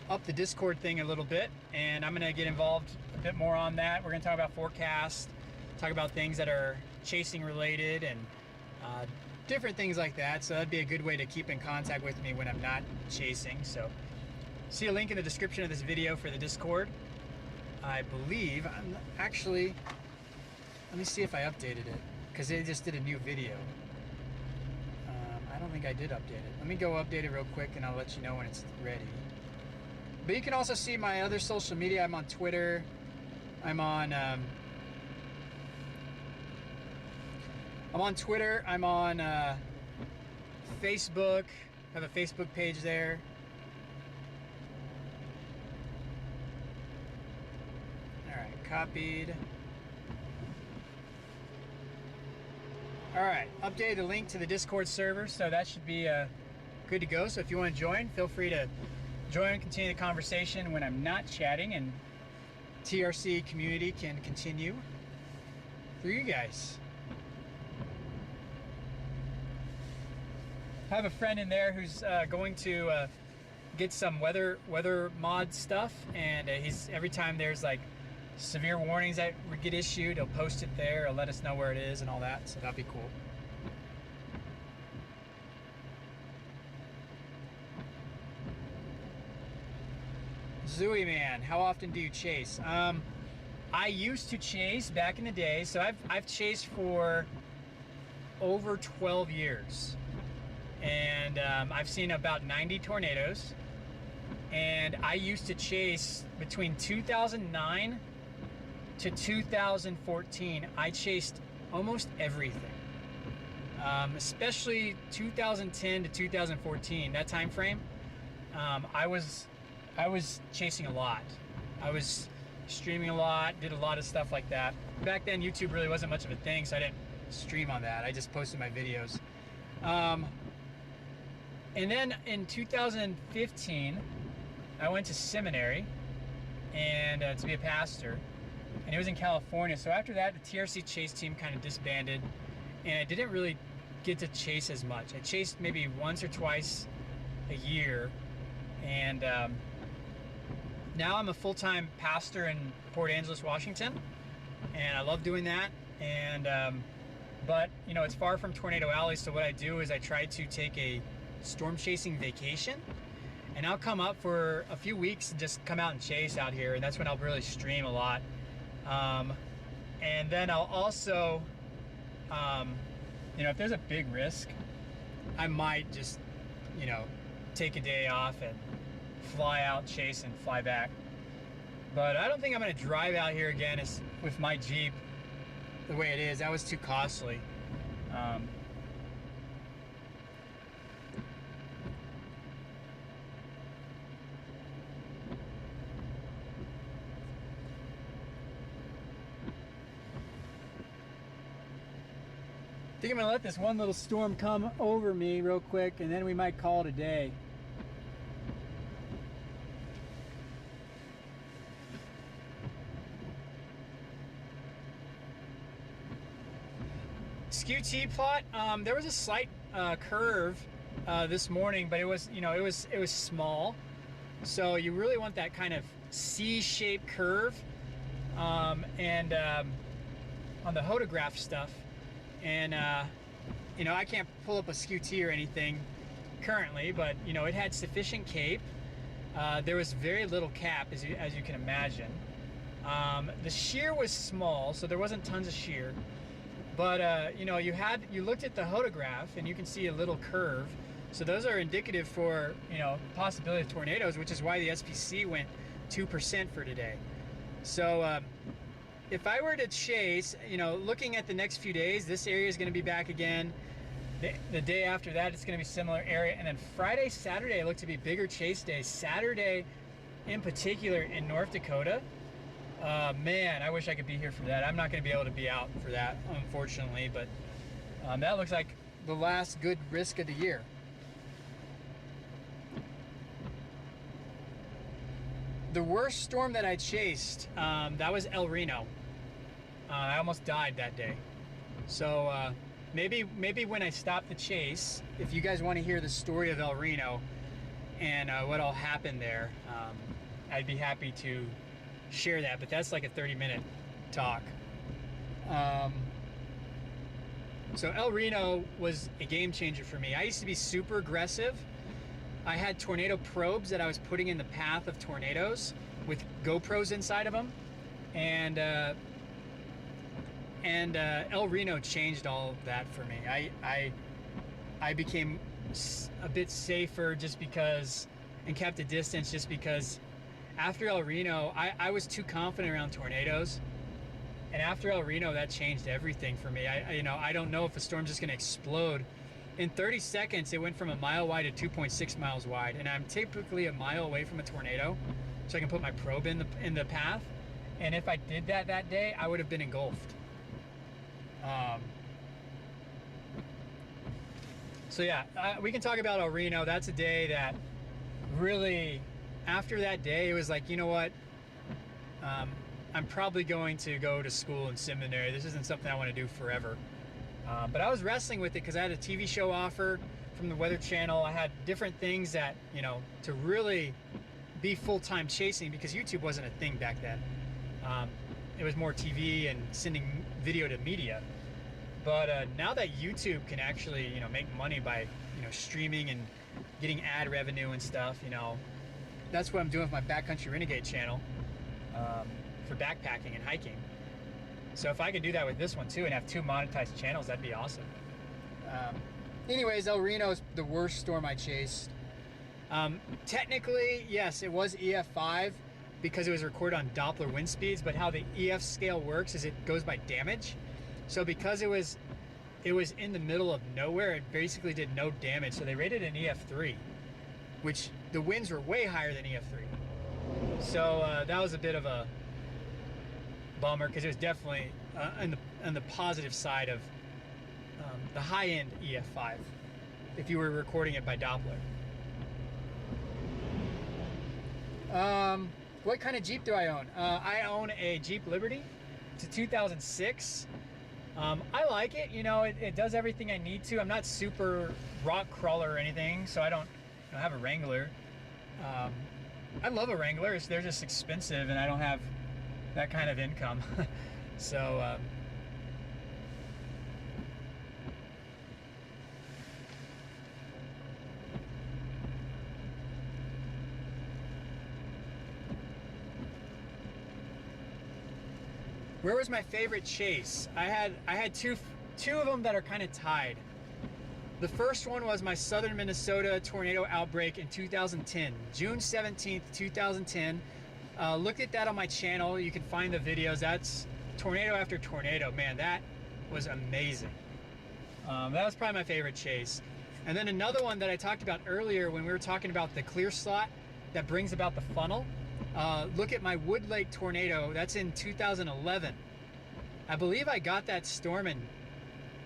up the Discord thing a little bit, and I'm gonna get involved a bit more on that. We're gonna talk about forecasts, talk about things that are chasing related and different things like that. So that'd be a good way to keep in contact with me when I'm not chasing. So see a link in the description of this video for the Discord. I believe I'm actually, let me see if I updated it, because they just did a new video. I don't think I did update it. Let me go update it real quick and I'll let you know when it's ready. But you can also see my other social media. I'm on Twitter. I'm on Twitter. I'm on Facebook. I have a Facebook page there. All right, copied. All right, updated the link to the Discord server, so that should be good to go. So if you want to join, feel free to join and continue the conversation when I'm not chatting, and TRC community can continue through you guys. I have a friend in there who's going to get some weather mod stuff, and he's, every time there's like severe warnings that get issued, he'll post it there, he'll let us know where it is and all that, so that'd be cool. Zooey man, how often do you chase? I used to chase back in the day, so I've chased for over 12 years, and I've seen about 90 tornadoes, and I used to chase between 2009 to 2014. I chased almost everything, especially 2010 to 2014, that time frame. I was chasing a lot. I was streaming a lot, did a lot of stuff like that. Back then, YouTube really wasn't much of a thing, so I didn't stream on that. I just posted my videos. And then in 2015, I went to seminary and to be a pastor, and it was in California. So after that, the TRC chase team kind of disbanded, and I didn't really get to chase as much. I chased maybe once or twice a year, and now I'm a full-time pastor in Port Angeles, Washington, and I love doing that. And but you know, it's far from Tornado Alley, so what I do is I try to take a storm chasing vacation, and I'll come up for a few weeks and just come out and chase out here, and that's when I'll really stream a lot. And then I'll also, you know, if there's a big risk, I might just, you know, take a day off and fly out, chase, and fly back. But I don't think I'm going to drive out here again with my Jeep the way it is. That was too costly. I think I'm gonna let this one little storm come over me real quick, and then we might call it a day. Skew T-plot, there was a slight curve this morning, but it was, you know, it was small. So you really want that kind of C-shaped curve, and on the hodograph stuff. And you know, I can't pull up a skew T or anything currently, but you know, it had sufficient cape. There was very little cap, as you can imagine. The shear was small, so there wasn't tons of shear. But you know, you looked at the hodograph, and you can see a little curve. So those are indicative for, you know, possibility of tornadoes, which is why the SPC went 2% for today. So if I were to chase, you know, looking at the next few days, this area is going to be back again. The day after that, it's going to be similar area. And then Friday, Saturday look to be bigger chase days. Saturday, in particular, in North Dakota. Man, I wish I could be here for that. I'm not going to be able to be out for that, unfortunately. But that looks like the last good risk of the year. The worst storm that I chased, that was El Reno. I almost died that day. So maybe when I stop the chase, if you guys want to hear the story of El Reno and what all happened there, I'd be happy to share that. But that's like a 30-minute talk. So El Reno was a game changer for me. I used to be super aggressive. I had tornado probes that I was putting in the path of tornadoes with GoPros inside of them, and El Reno changed all of that for me. I became a bit safer just because, and kept a distance just because after El Reno, I was too confident around tornadoes. And after El Reno, that changed everything for me. I don't know if a storm's just gonna explode. In 30 seconds, it went from a mile wide to 2.6 miles wide. And I'm typically a mile away from a tornado, so I can put my probe in the path. And if I did that day, I would have been engulfed. So yeah, we can talk about El Reno. That's a day that really, after that day, it was like, you know what? I'm probably going to go to school and seminary. This isn't something I want to do forever. But I was wrestling with it because I had a TV show offer from the Weather Channel. I had different things that, to really be full-time chasing, because YouTube wasn't a thing back then. It was more TV and sending video to media. But now that YouTube can actually, make money by, streaming and getting ad revenue and stuff, that's what I'm doing with my Backcountry Renegade channel for backpacking and hiking. So if I could do that with this one too and have 2 monetized channels, that'd be awesome. Anyways, El Reno is the worst storm I chased. Technically, yes, it was EF5 because it was recorded on Doppler wind speeds, but how the EF scale works is it goes by damage. So because it was in the middle of nowhere, it basically did no damage. So they rated an EF3, which the winds were way higher than EF3. So that was a bit of a bummer because it was definitely on the positive side of the high-end EF5 if you were recording it by Doppler. What kind of Jeep do I own? I own a Jeep Liberty. It's a 2006. I like it, it does everything I need to. I'm not super rock crawler or anything, so I don't have a Wrangler. I love a Wrangler. They're just expensive, and I don't have that kind of income. So where was my favorite chase? I had two of them that are kind of tied. The first one was my southern Minnesota tornado outbreak in 2010, June 17th, 2010. Look at that on my channel. You can find the videos. That's tornado after tornado. Man, that was amazing. That was probably my favorite chase. And then another one that I talked about earlier when we were talking about the clear slot that brings about the funnel. Look at my Wood Lake tornado. That's in 2011. I believe I got that storm in,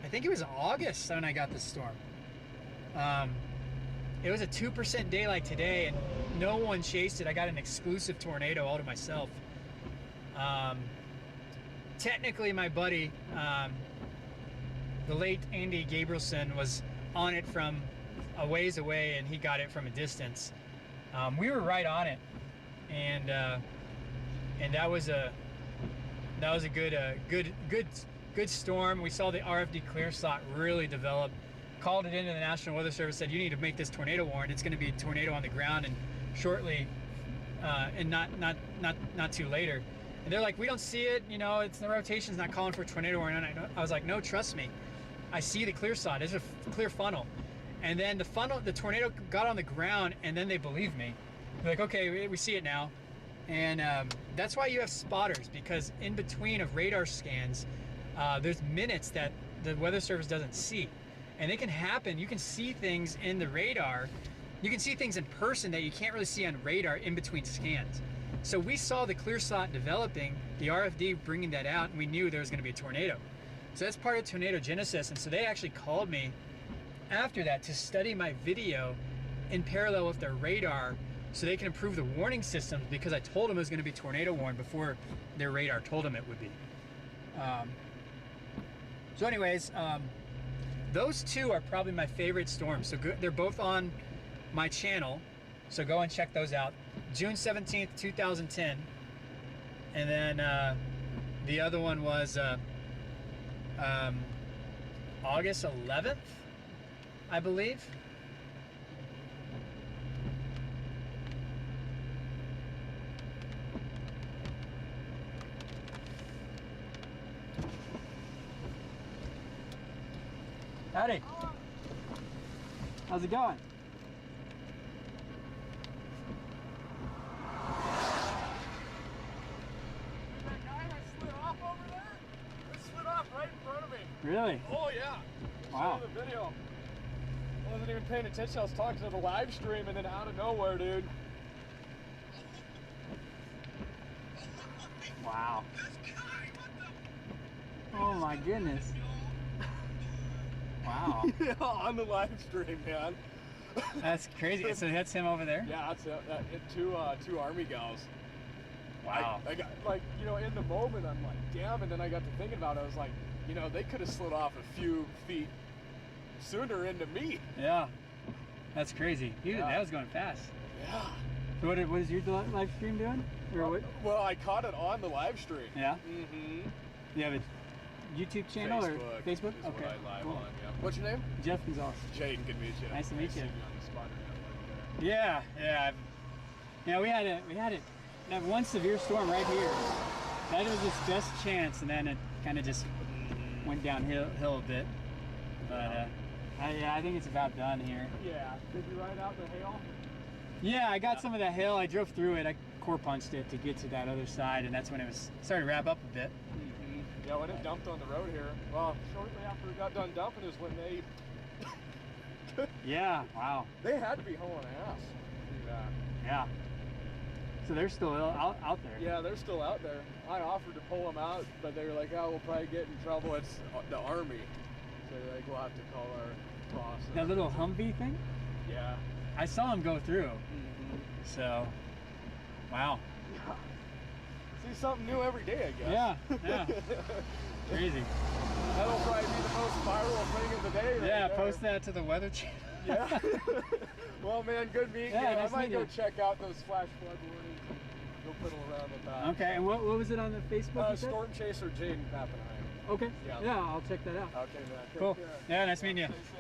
I think it was August when I got the storm. It was a 2% day like today, and no one chased it. I got an exclusive tornado all to myself. Technically, my buddy, the late Andy Gabrielson, was on it from a ways away, and he got it from a distance. We were right on it, and that was a good storm. We saw the RFD clear slot really develop. Called it into the National Weather Service, said you need to make this tornado warrant. It's going to be a tornado on the ground, and shortly, and not too later. And they're like, we don't see it. It's the rotation's not calling for a tornado warrant. And I was like, no, trust me. I see the clear slot. It's a clear funnel. And then the tornado got on the ground, and then they believed me. They're like, okay, we see it now. And that's why you have spotters, because in between of radar scans, there's minutes that the Weather Service doesn't see. And it can happen. You can see things in the radar. You can see things in person that you can't really see on radar in between scans. So we saw the clear slot developing, the RFD bringing that out, and we knew there was going to be a tornado. So that's part of tornado genesis. And so they actually called me after that to study my video in parallel with their radar so they can improve the warning systems, because I told them it was going to be tornado warned before their radar told them it would be. So anyways, those two are probably my favorite storms. So they're both on my channel, so go and check those out. June 17th, 2010. And then the other one was August 11th, I believe. Howdy. How's it going? That guy that slid off over there? It slid off right in front of me. Really? Oh yeah. Wow. Show you the video. I wasn't even paying attention. I was talking to the live stream, and then out of nowhere, dude. Wow. Oh my goodness. Wow. Yeah, on the live stream, man. That's crazy. So that's him over there? Yeah, that's it. That hit two Army gals. Wow. I got, like, you know, in the moment, I'm like, damn. And then I got to thinking about it. I was like, you know, they could have slid off a few feet sooner into me. Yeah. That's crazy. Yeah. That was going fast. Yeah. So what is your live stream doing? Or what? Well, I caught it on the live stream. Yeah? Mm-hmm. You have a YouTube channel or Facebook? Is Okay. what I live Cool. on, yeah. What's your name? Jeff Gonzalez. Jaden, good to meet you. Nice to meet you. On the spot right Yeah, yeah. Yeah, we had that one severe storm right here. That was its best chance, and then it kind of just went downhill a bit. But I think it's about done here. Yeah. Did you ride out the hail? Yeah, I got some of that hail. I drove through it. I core punched it to get to that other side, and that's when it was starting to wrap up a bit. Yeah, when it dumped on the road here, well, shortly after it got done dumping is when they... Yeah, wow. They had to be hauling ass to do that. Yeah. So they're still out there. Yeah, they're still out there. I offered to pull them out, but they were like, oh, we'll probably get in trouble. It's the Army. So they're like, we'll have to call our boss. That little Humvee thing? Yeah. I saw him go through. So, wow. Yeah. See something new every day, I guess. Yeah, yeah. Crazy. That'll probably be the most viral thing of the day. Right Yeah, there. post that to the Weather Channel. Yeah. Well, man, good meeting Yeah, you. nice I might meeting go you. check out those flash flood warnings and go fiddle around with that. Okay, and what was it on the Facebook? You said? Storm Chaser Jaden Pappenheim. Okay. Yeah. Yeah, I'll check that out. Okay, man. Take Cool. care. Yeah, nice meeting you. Stay safe.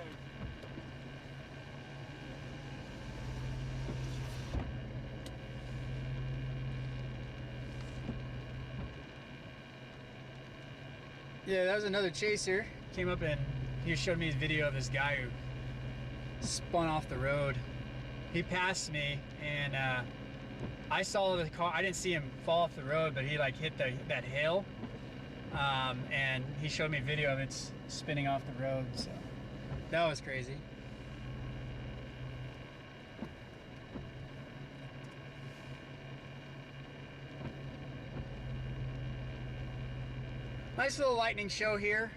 Yeah, that was another chaser. Came up and he showed me a video of this guy who spun off the road. He passed me, and I saw the car. I didn't see him fall off the road, but he like hit that hill, and he showed me a video of it spinning off the road. So that was crazy. Nice little lightning show here.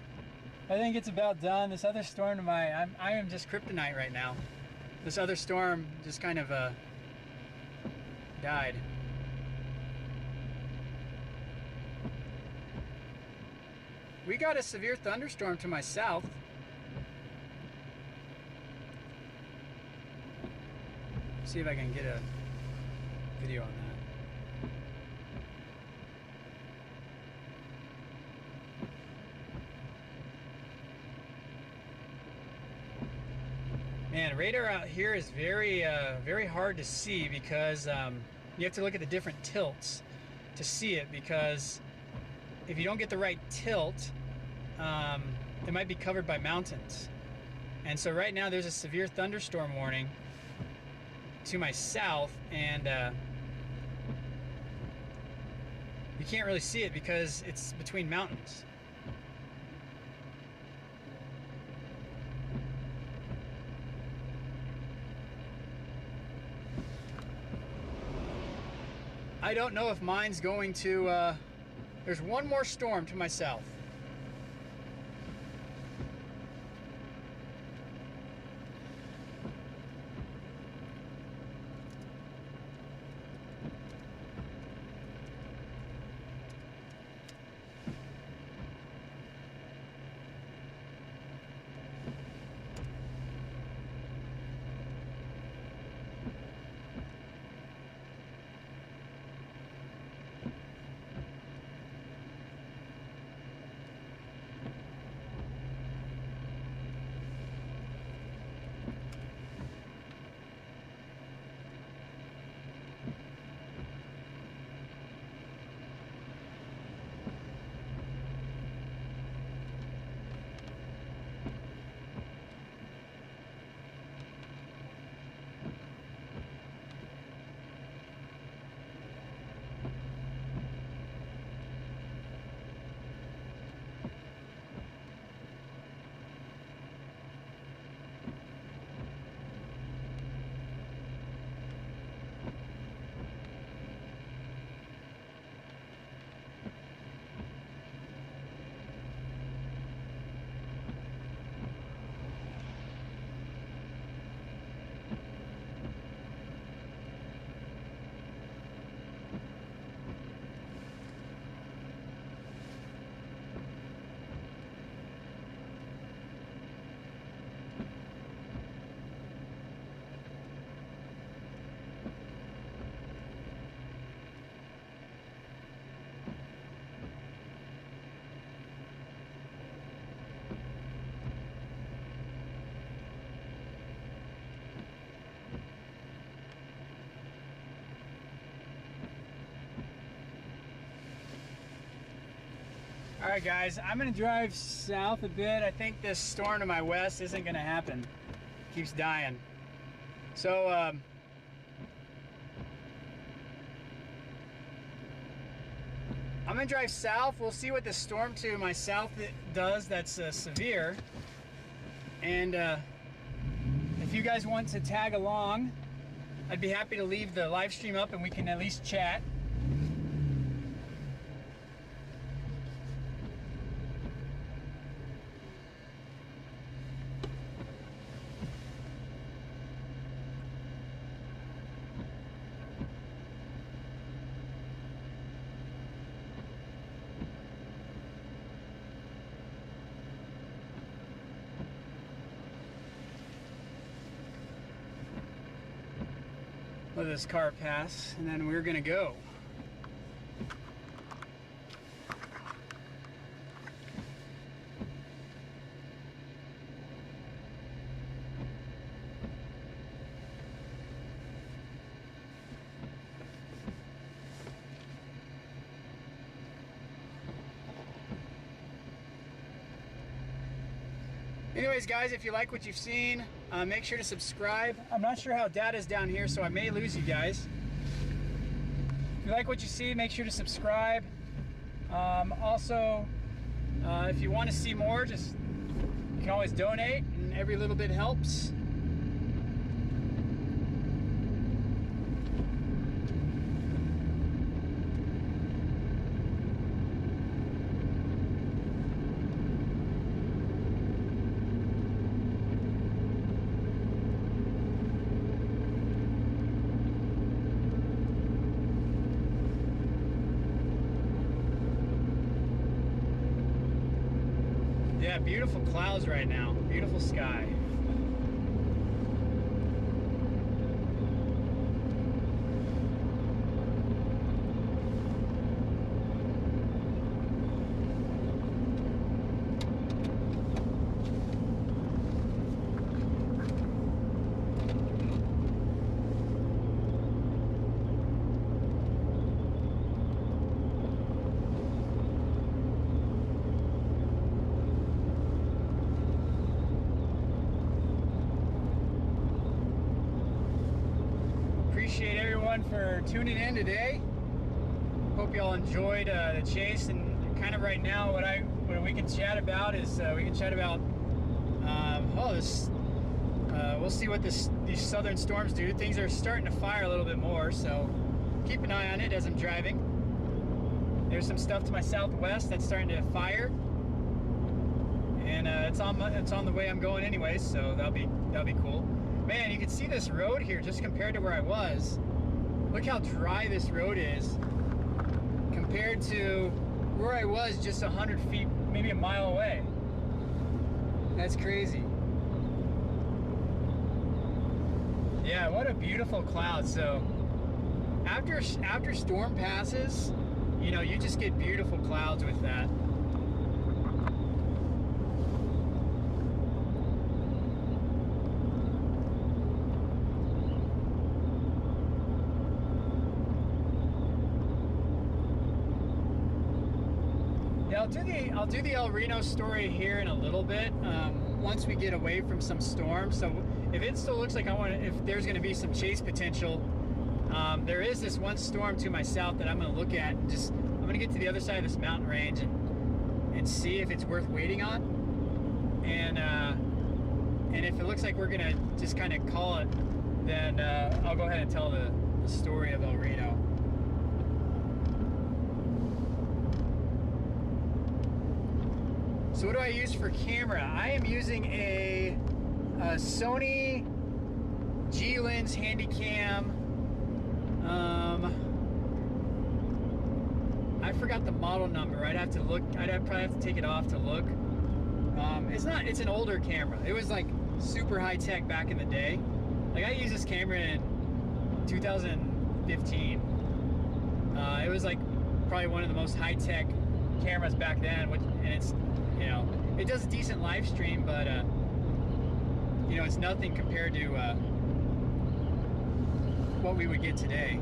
I think it's about done. This other storm I am just kryptonite right now. This other storm just kind of died. We got a severe thunderstorm to my south. See if I can get a video on that. Man, radar out here is very hard to see because you have to look at the different tilts to see it, because if you don't get the right tilt, it might be covered by mountains. And so right now there's a severe thunderstorm warning to my south, and you can't really see it because it's between mountains. I don't know if mine's going to, there's one more storm to my south. All right, guys, I'm gonna drive south a bit. I think this storm to my west isn't gonna happen. Keeps dying. So, I'm gonna drive south. We'll see what the storm to my south does that's severe. And if you guys want to tag along, I'd be happy to leave the live stream up and we can at least chat. Let this car pass, and then we're gonna go. Anyways, guys, if you like what you've seen, make sure to subscribe. I'm not sure how data's down here, so I may lose you guys. If you like what you see, make sure to subscribe. Also, if you want to see more, you can always donate, and every little bit helps. Yeah, beautiful clouds right now. Beautiful sky. Appreciate everyone for tuning in today. Hope y'all enjoyed the chase, and kind of right now what we can chat about is we can chat about we'll see what these southern storms do. Things are starting to fire a little bit more, so keep an eye on it as I'm driving. There's some stuff to my southwest that's starting to fire, and it's on the way I'm going anyways, so that'll be cool. Man, you can see this road here just compared to where I was. Look how dry this road is compared to where I was just 100 feet, maybe a mile away. That's crazy. Yeah, what a beautiful cloud. So after storm passes, you know, you just get beautiful clouds with that. I'll do the El Reno story here in a little bit once we get away from some storms. So if it still looks like if there's going to be some chase potential, there is this one storm to my south that I'm going to look at. And I'm going to get to the other side of this mountain range and see if it's worth waiting on. And if it looks like we're going to just kind of call it, then I'll go ahead and tell the story of El Reno. So what do I use for camera? I am using a Sony G-Lens Handycam. I forgot the model number. I'd have to look. Probably have to take it off to look. It's an older camera. It was like super high tech back in the day. Like I used this camera in 2015. It was like probably one of the most high tech cameras back then, and it's, you know, it does a decent live stream, but you know, it's nothing compared to what we would get today.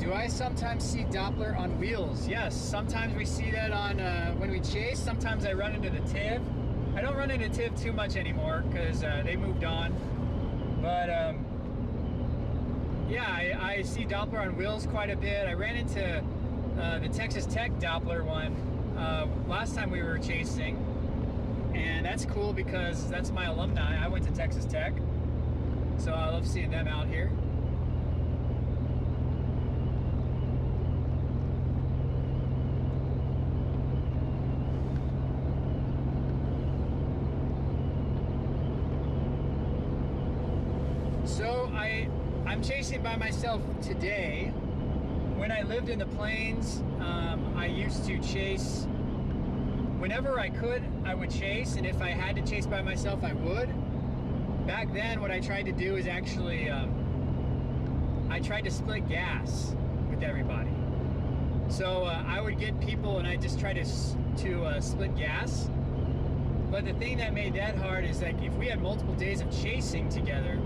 Do I sometimes see Doppler on wheels? Yes, sometimes we see that on when we chase. Sometimes I run into the TIV. I don't run into TIV too much anymore because they moved on. But yeah, I see Doppler on wheels quite a bit. I ran into the Texas Tech Doppler one last time we were chasing, and that's cool because that's my alumni. I went to Texas Tech, so I love seeing them out here. So I'm chasing by myself today. When I lived in the plains, I used to chase whenever I could. I would chase, and if I had to chase by myself, I would. Back then, what I tried to do is actually I tried to split gas with everybody. So I would get people, and I just try to split gas. But the thing that made that hard is like if we had multiple days of chasing together.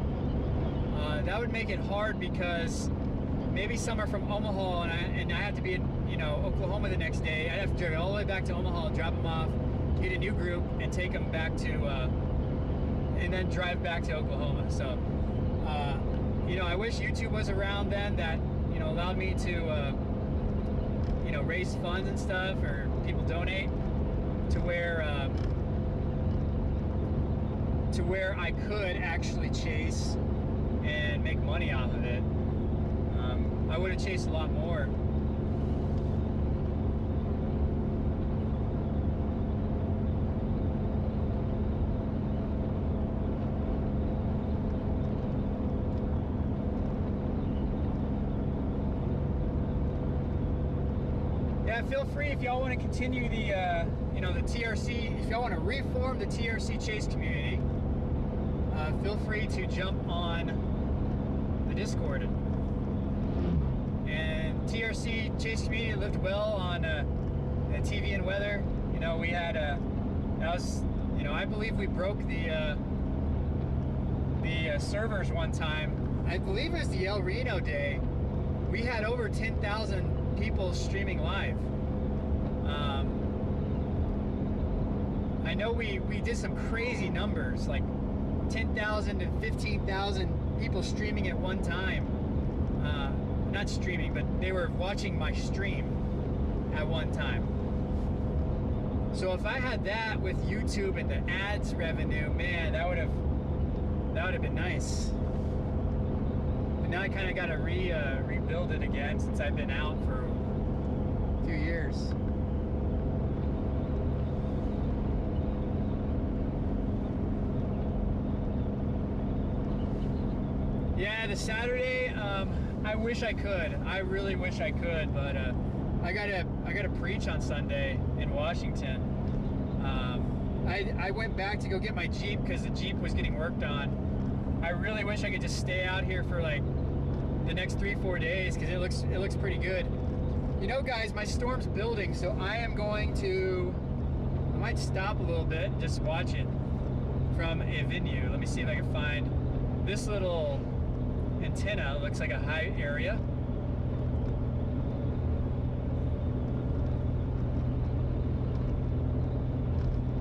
That would make it hard because maybe some are from Omaha and I have to be in, Oklahoma the next day. I'd have to drive all the way back to Omaha, drop them off, get a new group, and take them back to, and then drive back to Oklahoma. So, I wish YouTube was around then that, allowed me to, raise funds and stuff, or people donate to where I could actually chase and make money off of it. I would have chased a lot more. Yeah, feel free if y'all want to continue the, the TRC, if y'all want to reform the TRC chase community, feel free to jump on the Discord. And TRC chase community lived well on TV and weather. We had I believe we broke the servers one time. I believe it was the El Reno day. We had over 10,000 people streaming live. I know we did some crazy numbers, like 10,000 to 15,000 people streaming at one time. Not streaming, but they were watching my stream at one time. So if I had that with YouTube and the ads revenue, man, that would have been nice. But now I kind of got to rebuild it again since I've been out for a few years. Yeah, the Saturday, I wish I could. I really wish I could, but I gotta preach on Sunday in Washington. I went back to go get my Jeep because the Jeep was getting worked on. I really wish I could just stay out here for like the next 3-4 days because it looks pretty good. Guys, my storm's building, so I might stop a little bit and just watch it from a venue. Let me see if I can find this little antenna. It looks like a high area.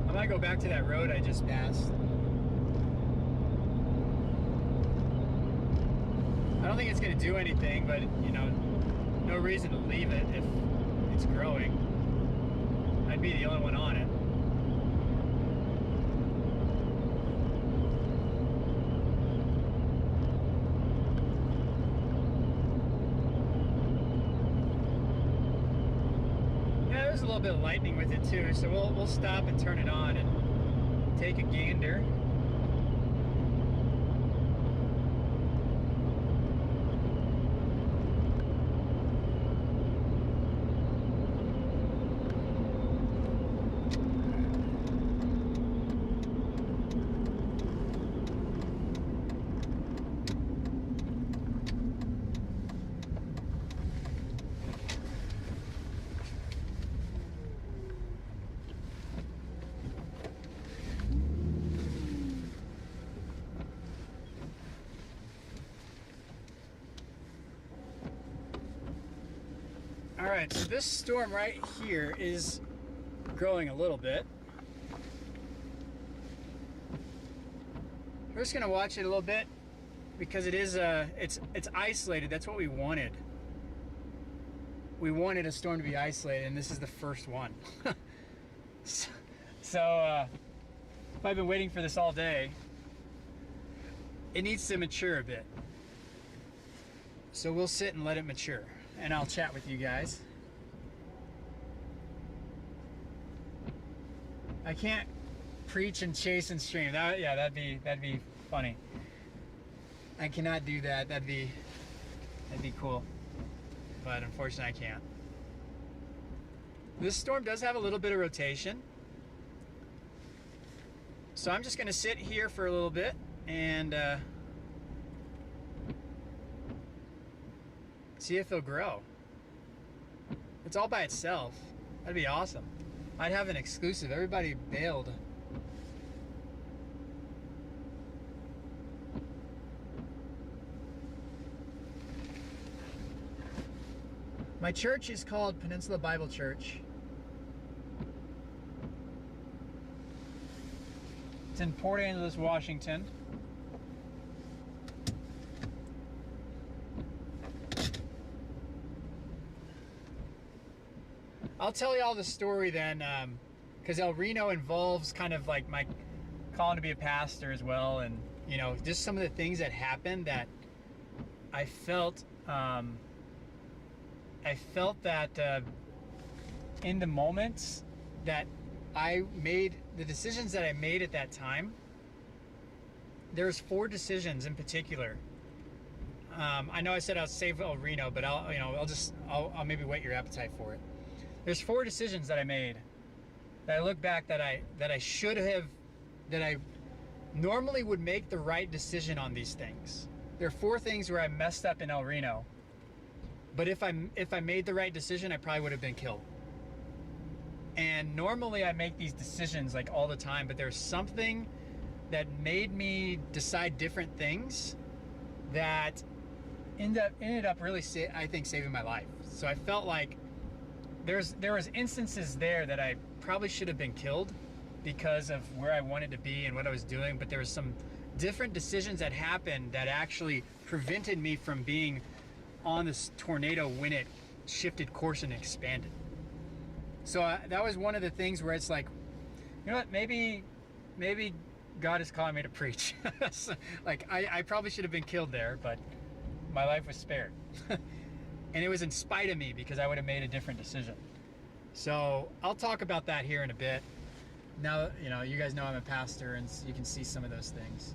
I might go back to that road I just passed. I don't think it's going to do anything, but no reason to leave it if it's growing. I'd be the only one on it. A little bit of lightning with it too, so we'll stop and turn it on and take a gander. All right, so this storm right here is growing a little bit. We're just gonna watch it a little bit because it is it's isolated. That's what we wanted. We wanted a storm to be isolated, and this is the first one. So if I've been waiting for this all day, it needs to mature a bit. So we'll sit and let it mature, and I'll chat with you guys. I can't preach and chase and stream. That'd be funny. I cannot do that. That'd be cool. But unfortunately I can't. This storm does have a little bit of rotation. So I'm just gonna sit here for a little bit and see if it'll grow. It's all by itself. That'd be awesome. I'd have an exclusive. Everybody bailed. My church is called Peninsula Bible Church. It's in Port Angeles, Washington. I'll tell you all the story then, because El Reno involves kind of like my calling to be a pastor as well, and you know, just some of the things that happened that I felt that in the moments that I made the decisions that I made at that time, there's 4 decisions in particular. I know I said I'll save El Reno, but I'll maybe whet your appetite for it. There's 4 decisions that I made that I look back that I should have, that I normally would make the right decision on these things. There are 4 things where I messed up in El Reno. But if I made the right decision, I probably would have been killed. And normally I make these decisions like all the time, but there's something that made me decide different things that ended up really, I think, saving my life. So I felt like there was instances there that I probably should have been killed because of where I wanted to be and what I was doing, but there was some different decisions that happened that actually prevented me from being on this tornado when it shifted course and expanded. So that was one of the things where it's like, you know what, maybe God is calling me to preach. So, like I probably should have been killed there, but my life was spared. And it was in spite of me because I would have made a different decision. So I'll talk about that here in a bit. Now, you know, you guys know I'm a pastor, and you can see some of those things.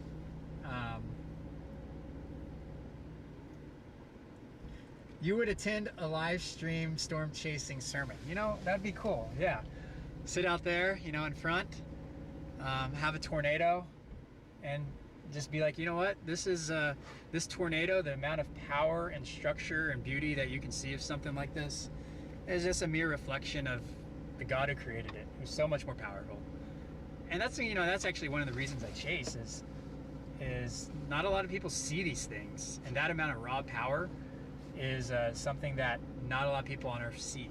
You would attend a live stream storm chasing sermon. You know, that'd be cool. Yeah. Sit out there, you know, in front, have a tornado, and just be like, you know what? This is this tornado, the amount of power and structure and beauty that you can see of something like this is just a mere reflection of the God who created it, who's so much more powerful. And that's, you know, that's actually one of the reasons I chase is not a lot of people see these things, and that amount of raw power is something that not a lot of people on earth see.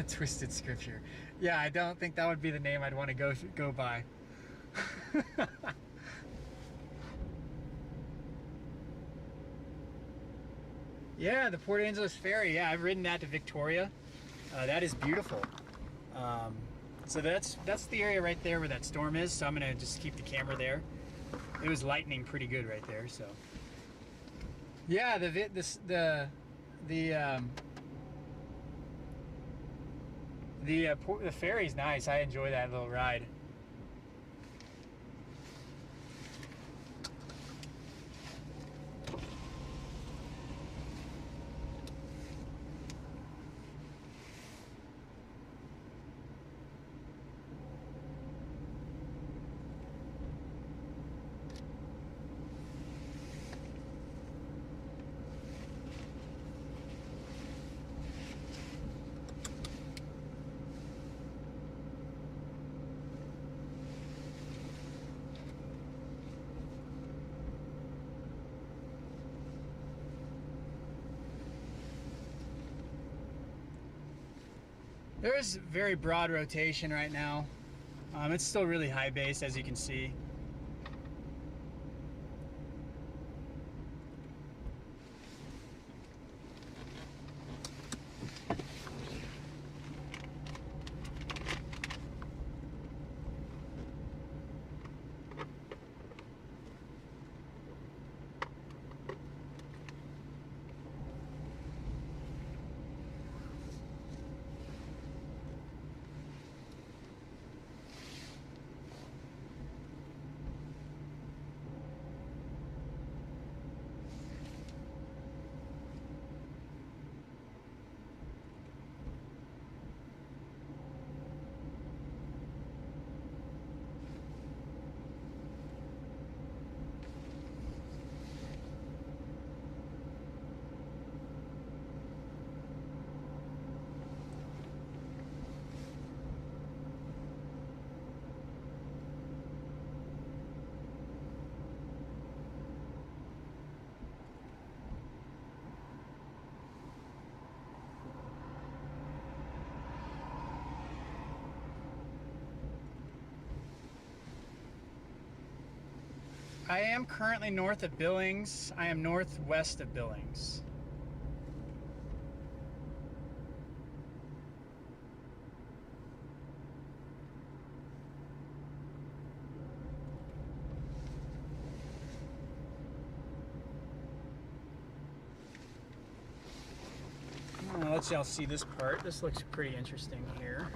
Twisted scripture. Yeah, I don't think that would be the name I'd want to go by. Yeah, the Port Angeles Ferry. Yeah, I've ridden that to Victoria. That is beautiful. So that's the area right there where that storm is. So I'm gonna just keep the camera there. It was lightning pretty good right there. So yeah, the ferry's nice. I enjoy that little ride. There's very broad rotation right now. It's still really high base, as you can see. I am currently north of Billings. I am northwest of Billings. I'll let y'all see this part. This looks pretty interesting here.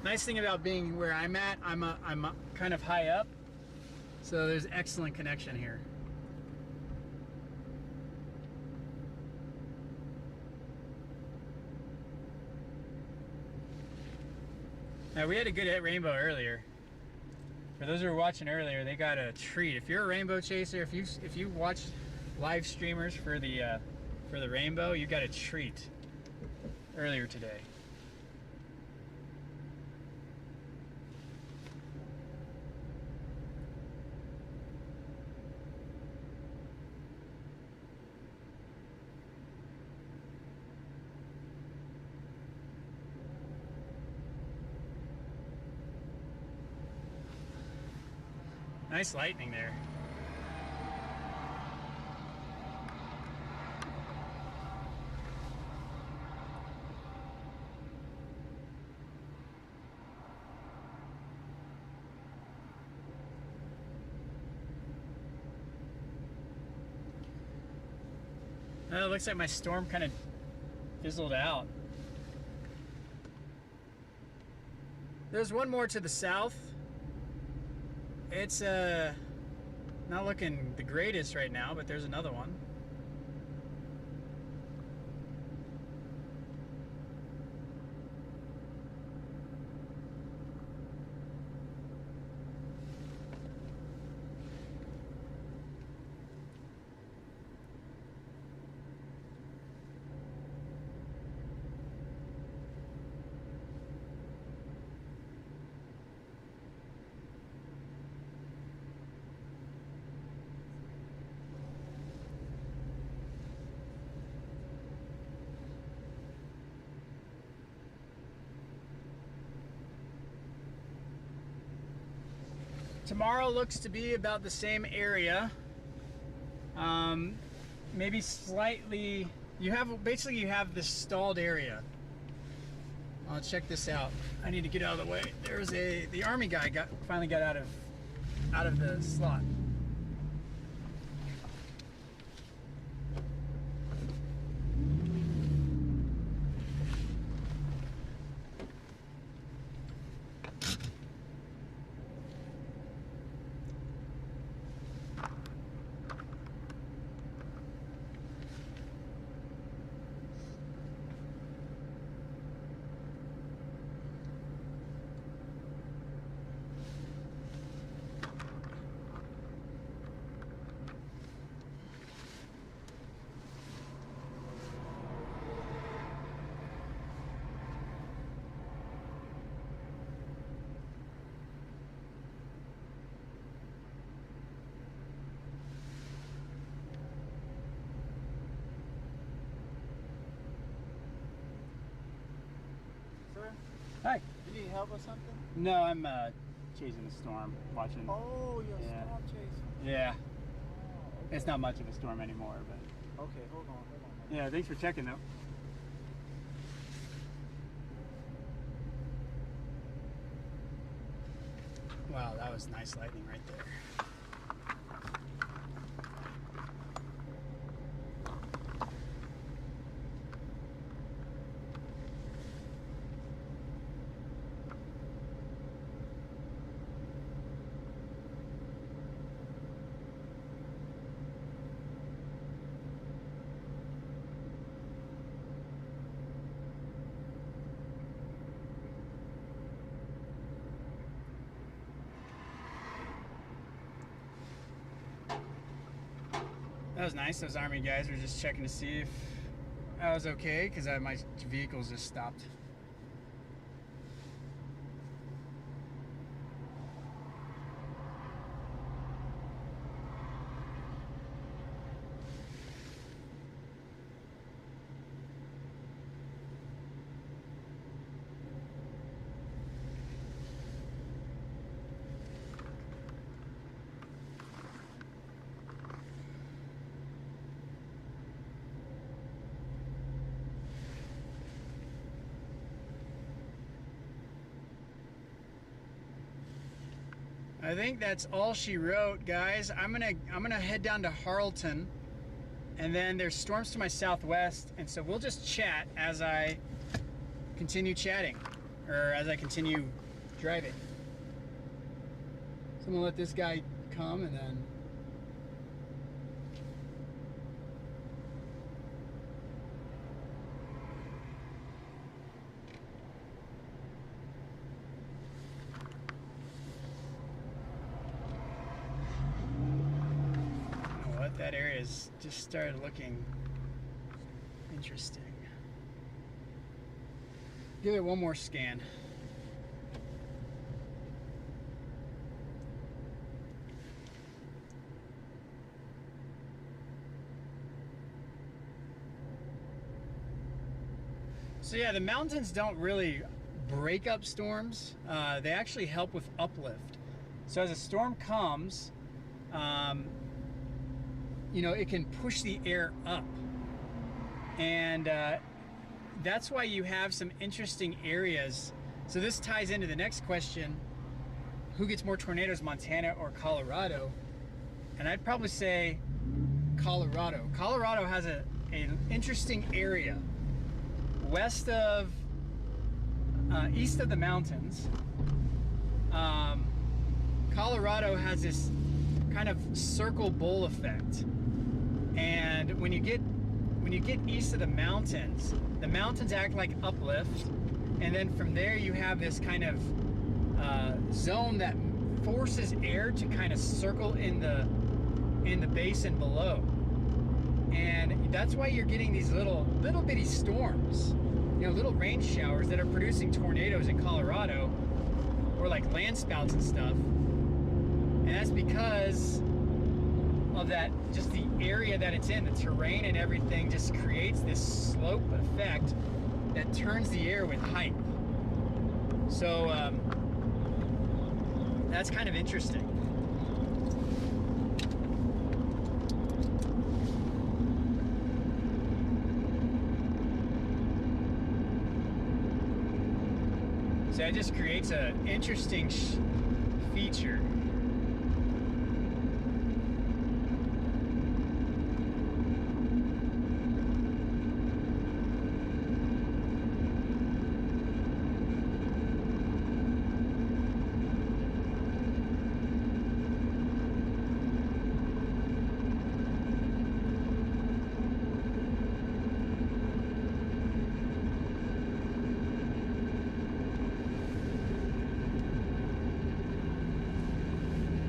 Nice thing about being where I'm at, I'm kind of high up, so there's excellent connection here. Now we had a good rainbow earlier. For those who were watching earlier, they got a treat. If you're a rainbow chaser, if you watch live streamers for the rainbow, you got a treat earlier today. Nice lightning there. It looks like my storm kind of fizzled out. There's one more to the south. It's not looking the greatest right now, but there's another one. Tomorrow looks to be about the same area. Maybe slightly. You have this stalled area. I'll check this out. I need to get out of the way. There's the army guy finally got out of the slot. need help or something? No, I'm chasing the storm, watching. Oh, you're Yeah. a storm chaser. Yeah, Oh, okay. it's not much of a storm anymore, but Okay, hold on. yeah. Thanks for checking though. Wow, that was nice lightning right there. That was nice. Those Army guys were just checking to see if I was okay because my vehicle's just stopped. I think that's all she wrote, guys. I'm gonna head down to Harleton, and then there's storms to my southwest, and so we'll just chat as I continue chatting, or as I continue driving. So I'm gonna let this guy come, and then that area has just started looking interesting. Give it one more scan. So yeah, the mountains don't really break up storms. They actually help with uplift. So as a storm comes, you know, it can push the air up, and that's why you have some interesting areas. So this ties into the next question: who gets more tornadoes, Montana or Colorado? And I'd probably say Colorado. Colorado has an interesting area west of, east of the mountains. Colorado has this kind of circle bowl effect. And when you get east of the mountains act like uplift, and then from there you have this kind of zone that forces air to kind of circle in the basin below, and that's why you're getting these little bitty storms, you know, little rain showers that are producing tornadoes in Colorado, or like land spouts and stuff. And that's because of that, just the area that it's in, the terrain and everything just creates this slope effect that turns the air with height. So that's kind of interesting. So it just creates an interesting feature.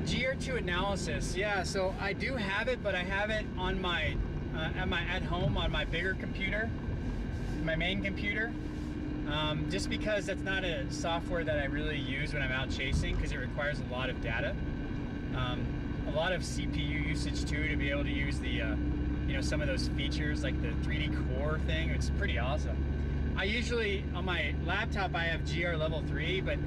GR2 analysis, yeah, so I do have it, but I have it on my at home on my bigger computer, my main computer, just because that's not a software that I really use when I'm out chasing, because it requires a lot of data, a lot of CPU usage too, to be able to use the you know, some of those features like the 3D core thing. It's pretty awesome. I usually, on my laptop, I have GR level 3, but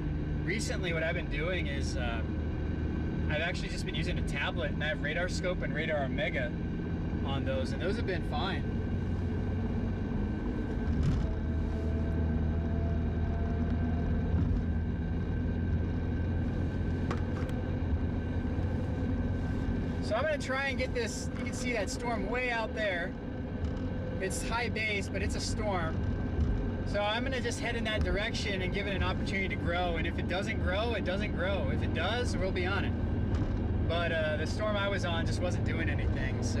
recently what I've been doing is I've actually just been using a tablet, and I have radar scope and radar Omega on those, and those have been fine. So I'm gonna try and get this. You can see that storm way out there. It's high base, but it's a storm. So I'm gonna just head in that direction and give it an opportunity to grow. And if it doesn't grow, it doesn't grow. If it does, we'll be on it. But the storm I was on just wasn't doing anything. So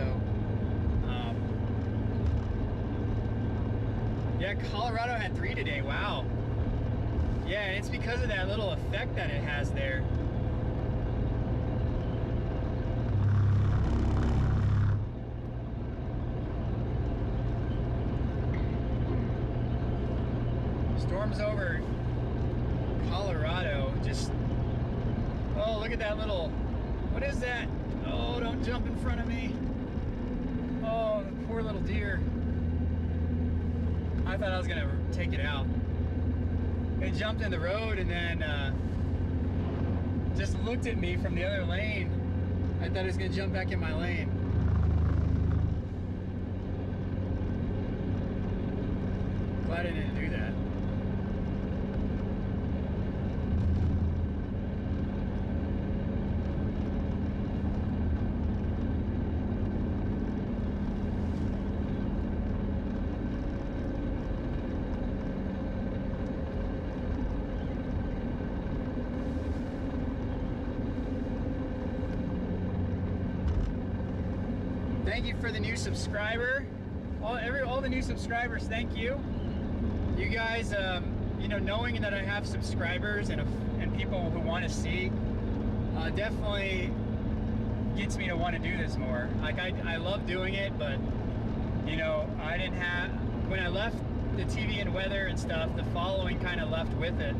yeah, Colorado had 3 today. Wow. Yeah, and it's because of that little effect that it has there. Storms over Colorado. Just, oh, look at that little, what is that? Oh, don't jump in front of me. Oh, the poor little deer. I thought I was gonna take it out. It jumped in the road and then just looked at me from the other lane. I thought it was gonna jump back in my lane. Glad I didn't do that. Thank you for the new subscriber. All the new subscribers, thank you. You guys, you know, knowing that I have subscribers and people who want to see, definitely gets me to want to do this more. Like I love doing it, but you know, I didn't have, when I left the TV and weather and stuff, the following kind of left with it.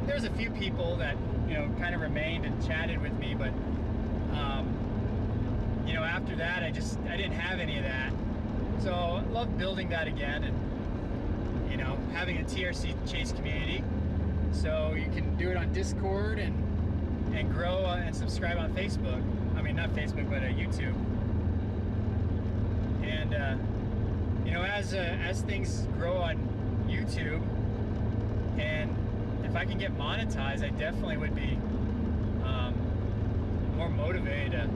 There's a few people that, you know, kind of remained and chatted with me, but you know, after that, I didn't have any of that. So I love building that again, and you know, having a TRC Chase community. So you can do it on Discord and grow and subscribe on Facebook. I mean, not Facebook, but YouTube. And you know, as things grow on YouTube, and if I can get monetized, I definitely would be more motivated to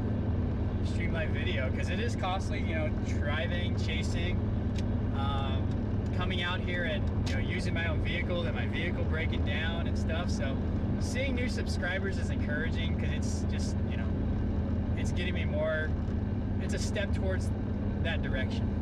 streamline video, because it is costly, you know, driving, chasing, coming out here and, you know, using my own vehicle, and my vehicle breaking down and stuff. So seeing new subscribers is encouraging, because it's just, you know, it's getting me more, it's a step towards that direction.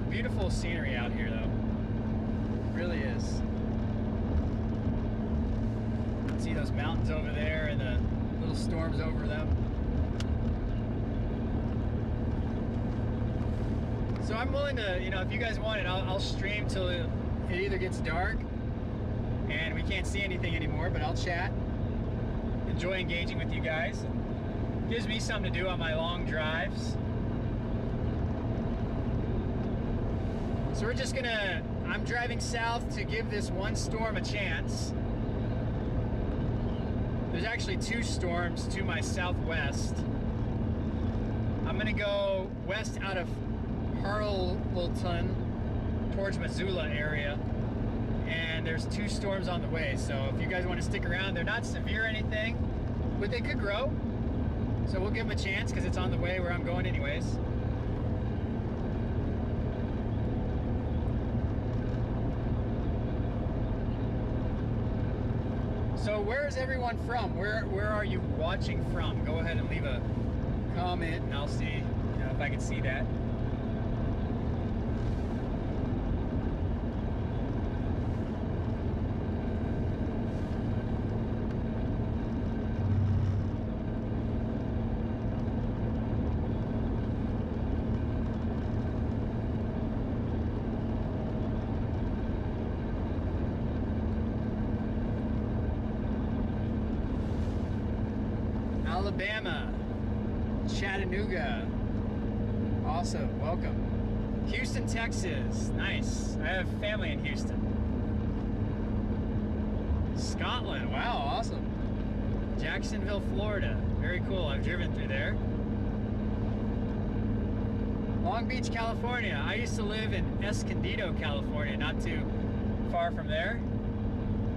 Beautiful scenery out here, though. It really is. See those mountains over there and the little storms over them. So I'm willing to, you know, if you guys want it, I'll stream till it either gets dark and we can't see anything anymore, but I'll chat. Enjoy engaging with you guys. It gives me something to do on my long drives. So we're just gonna, I'm driving south to give this one storm a chance. There's actually 2 storms to my southwest. I'm gonna go west out of Harlton towards Missoula area. And there's 2 storms on the way. So if you guys want to stick around, they're not severe or anything, but they could grow. So we'll give them a chance, because it's on the way where I'm going anyways. So where is everyone from? Where are you watching from? Go ahead and leave a comment, and I'll see, you know, if I can see that. Alabama, Chattanooga. Awesome, welcome. Houston, Texas. Nice. I have family in Houston. Scotland. Wow, awesome. Jacksonville, Florida. Very cool. I've driven through there. Long Beach, California. I used to live in Escondido, California, not too far from there.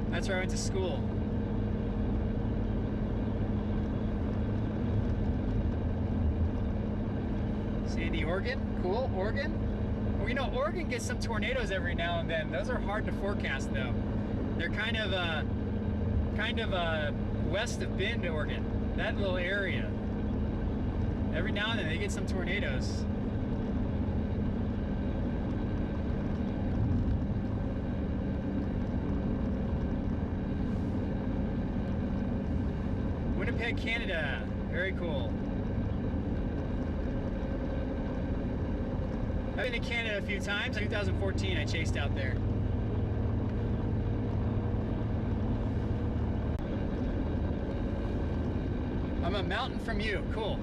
That's where I went to school. Sandy, Oregon. Cool. Oregon. Well, you know, Oregon gets some tornadoes every now and then. Those are hard to forecast, though. They're kind of west of Bend, Oregon. That little area. Every now and then they get some tornadoes. Winnipeg, Canada. Very cool. I've been to Canada a few times. In 2014, I chased out there. I'm a mountain from you. Cool.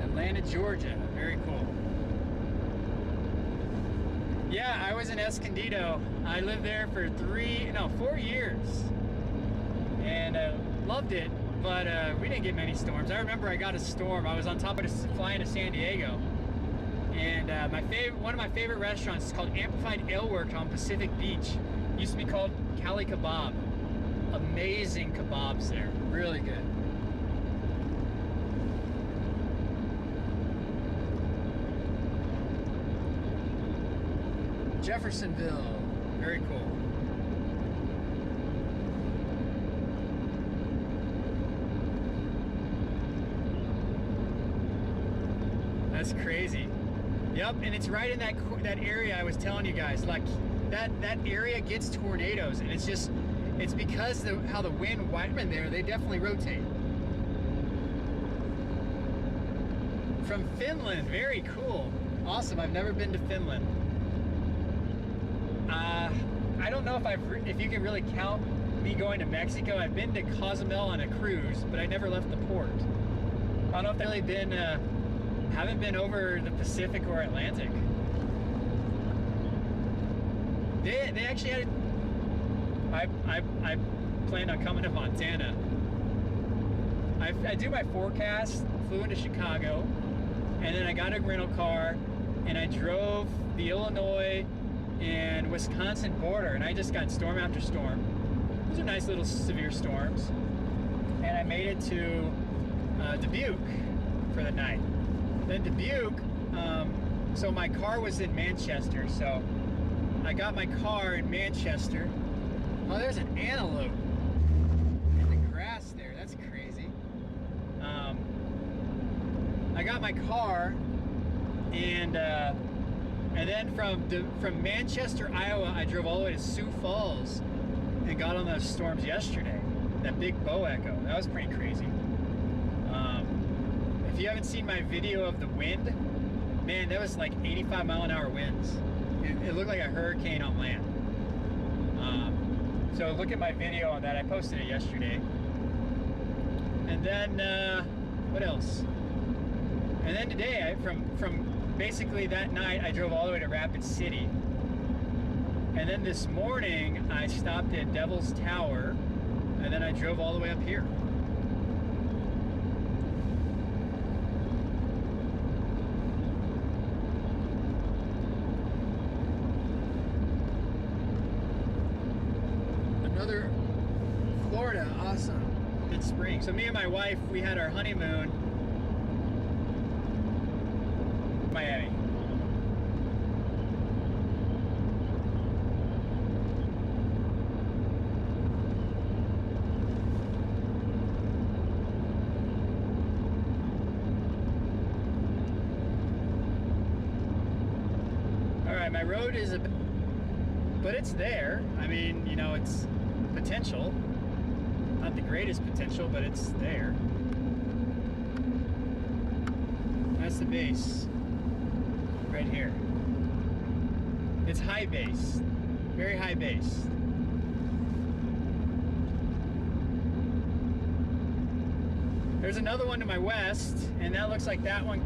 Atlanta, Georgia. Very cool. Yeah, I was in Escondido. I lived there for 4 years. And loved it, but we didn't get many storms. I remember I got a storm. I was on top of flying to San Diego, and one of my favorite restaurants is called Amplified Ale Works on Pacific Beach. Used to be called Cali Kebab. Amazing kebabs there, really good. Jeffersonville, very cool. That's crazy. Yep, and it's right in that area I was telling you guys. Like that area gets tornadoes, and it's because how the wind widen there. They definitely rotate. From Finland, very cool, awesome. I've never been to Finland. I don't know if you can really count me going to Mexico. I've been to Cozumel on a cruise, but I never left the port. I don't know if I've really been. Haven't been over the Pacific or Atlantic. They actually had. I planned on coming to Montana. I do my forecast. Flew into Chicago, and then I got a rental car, and I drove the Illinois and Wisconsin border, and I just got storm after storm. Those are nice little severe storms, and I made it to Dubuque for the night. Then Dubuque, so my car was in Manchester, so I got my car in Manchester. Oh, there's an antelope in the grass there. That's crazy. I got my car, and then from Manchester, Iowa, I drove all the way to Sioux Falls and got on those storms yesterday. That big bow echo. That was pretty crazy. If you haven't seen my video of the wind, man, that was like 85-mile-an-hour winds. It looked like a hurricane on land. So look at my video on that. I posted it yesterday. And then what else? And then today, from basically that night, I drove all the way to Rapid City. And then this morning, I stopped at Devil's Tower, and then I drove all the way up here. Another Florida, awesome. It's spring. So me and my wife, we had our honeymoon in Miami. All right, my road is but it's there. I mean, you know, it's potential. Not the greatest potential, but it's there. That's the base. Right here. It's high base, very high base. There's another one to my west, and that looks like that one.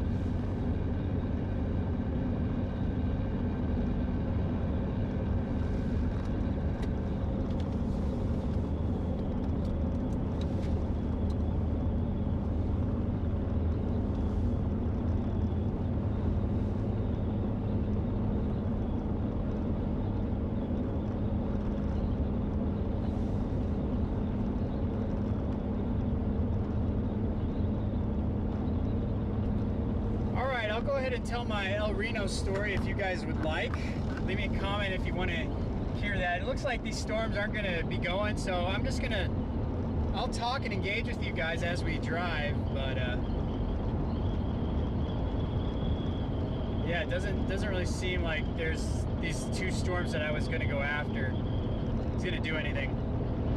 I'll go ahead and tell my El Reno story if you guys would like. Leave me a comment if you want to hear that. It looks like these storms aren't going to be going, so I'm just going to, I'll talk and engage with you guys as we drive, but yeah, it doesn't really seem like there's these two storms that I was going to go after. It's going to do anything.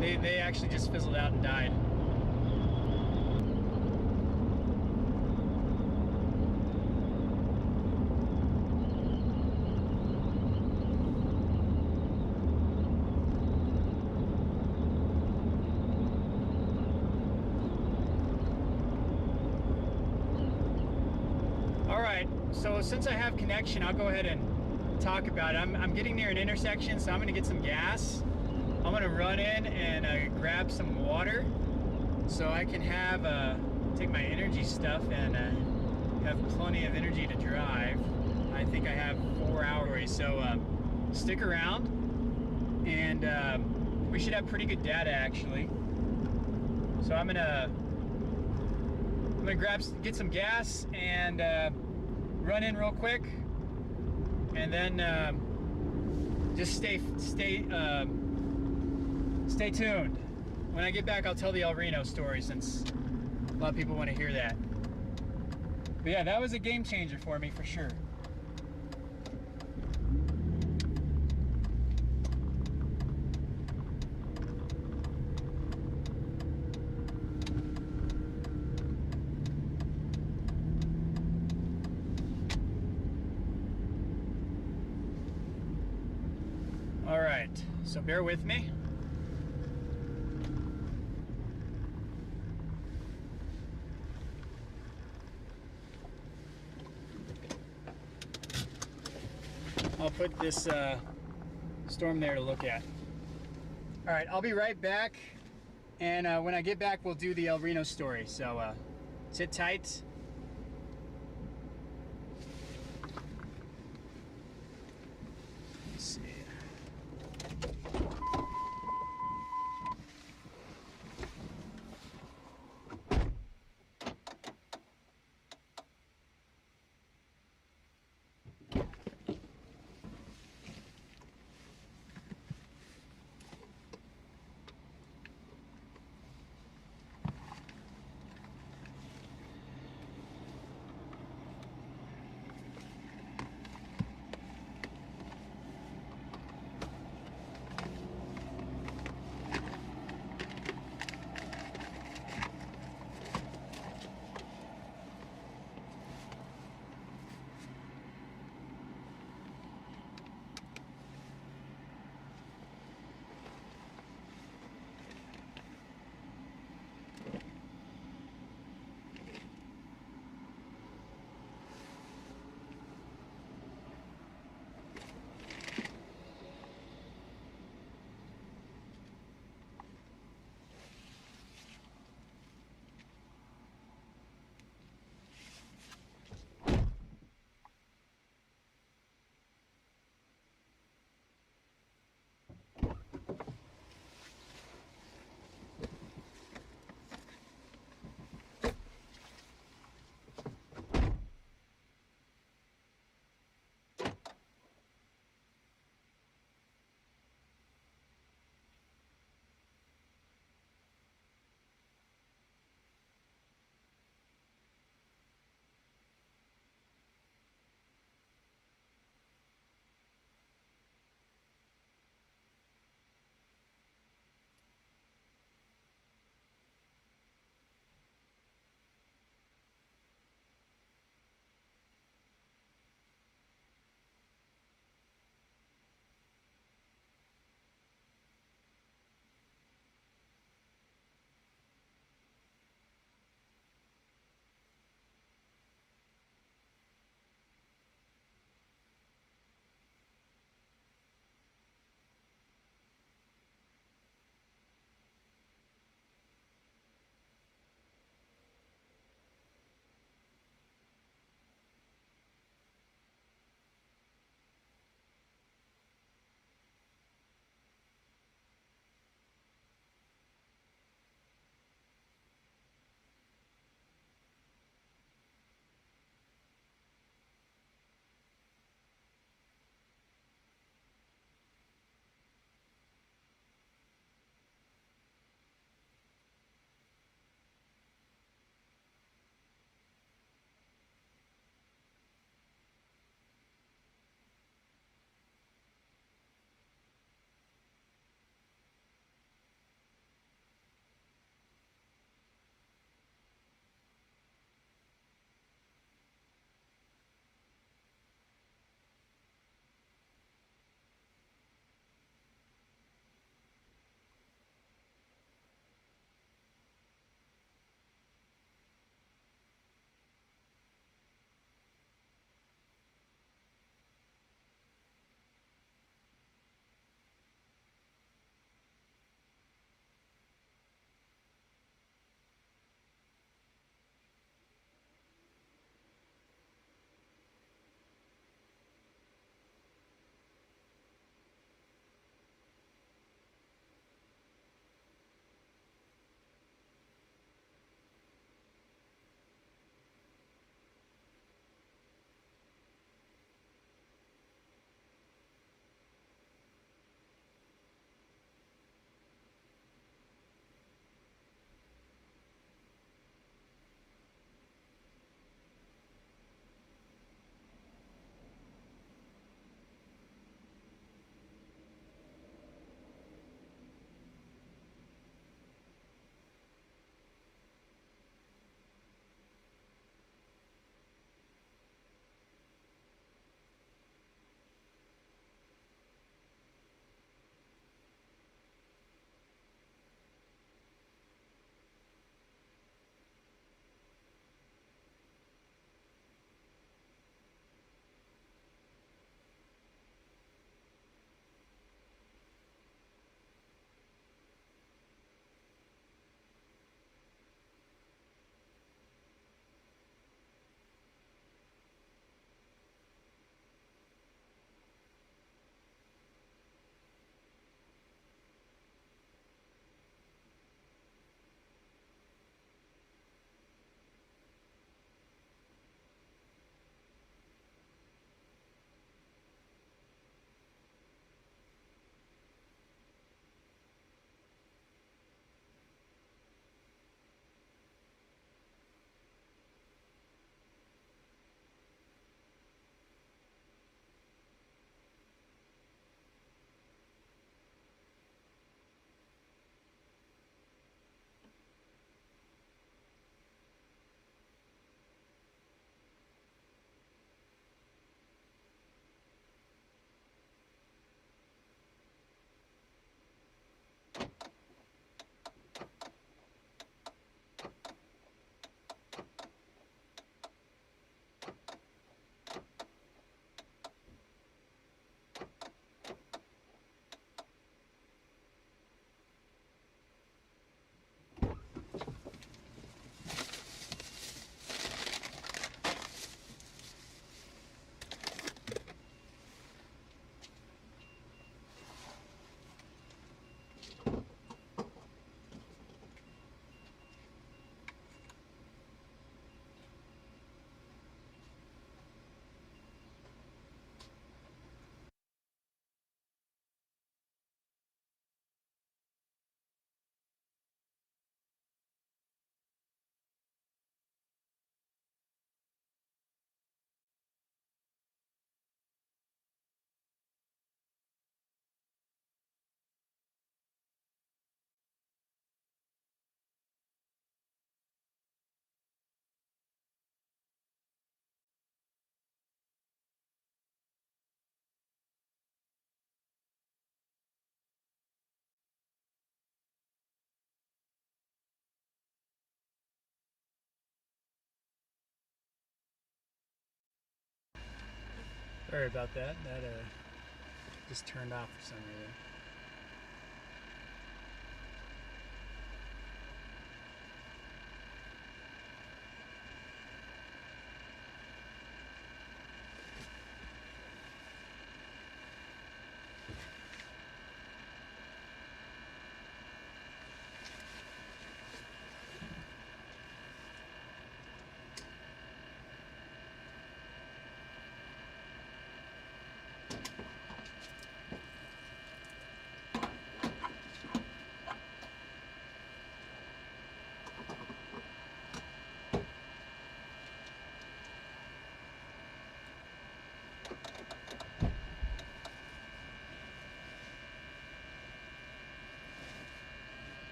They actually just fizzled out and died. So since I have connection, I'll go ahead and talk about it. I'm getting near an intersection, so I'm going to get some gas. I'm going to run in and grab some water so I can have take my energy stuff and have plenty of energy to drive. I think I have 4 hours, so stick around, and we should have pretty good data actually. So I'm gonna get some gas and run in real quick, and then just stay tuned. When I get back, I'll tell the El Reno story, since a lot of people want to hear that. But yeah, that was a game changer for me for sure. All right, so bear with me. I'll put this storm there to look at. All right, I'll be right back, and when I get back, we'll do the El Reno story. So sit tight. Let's see. Sorry about that. That just turned off for some reason.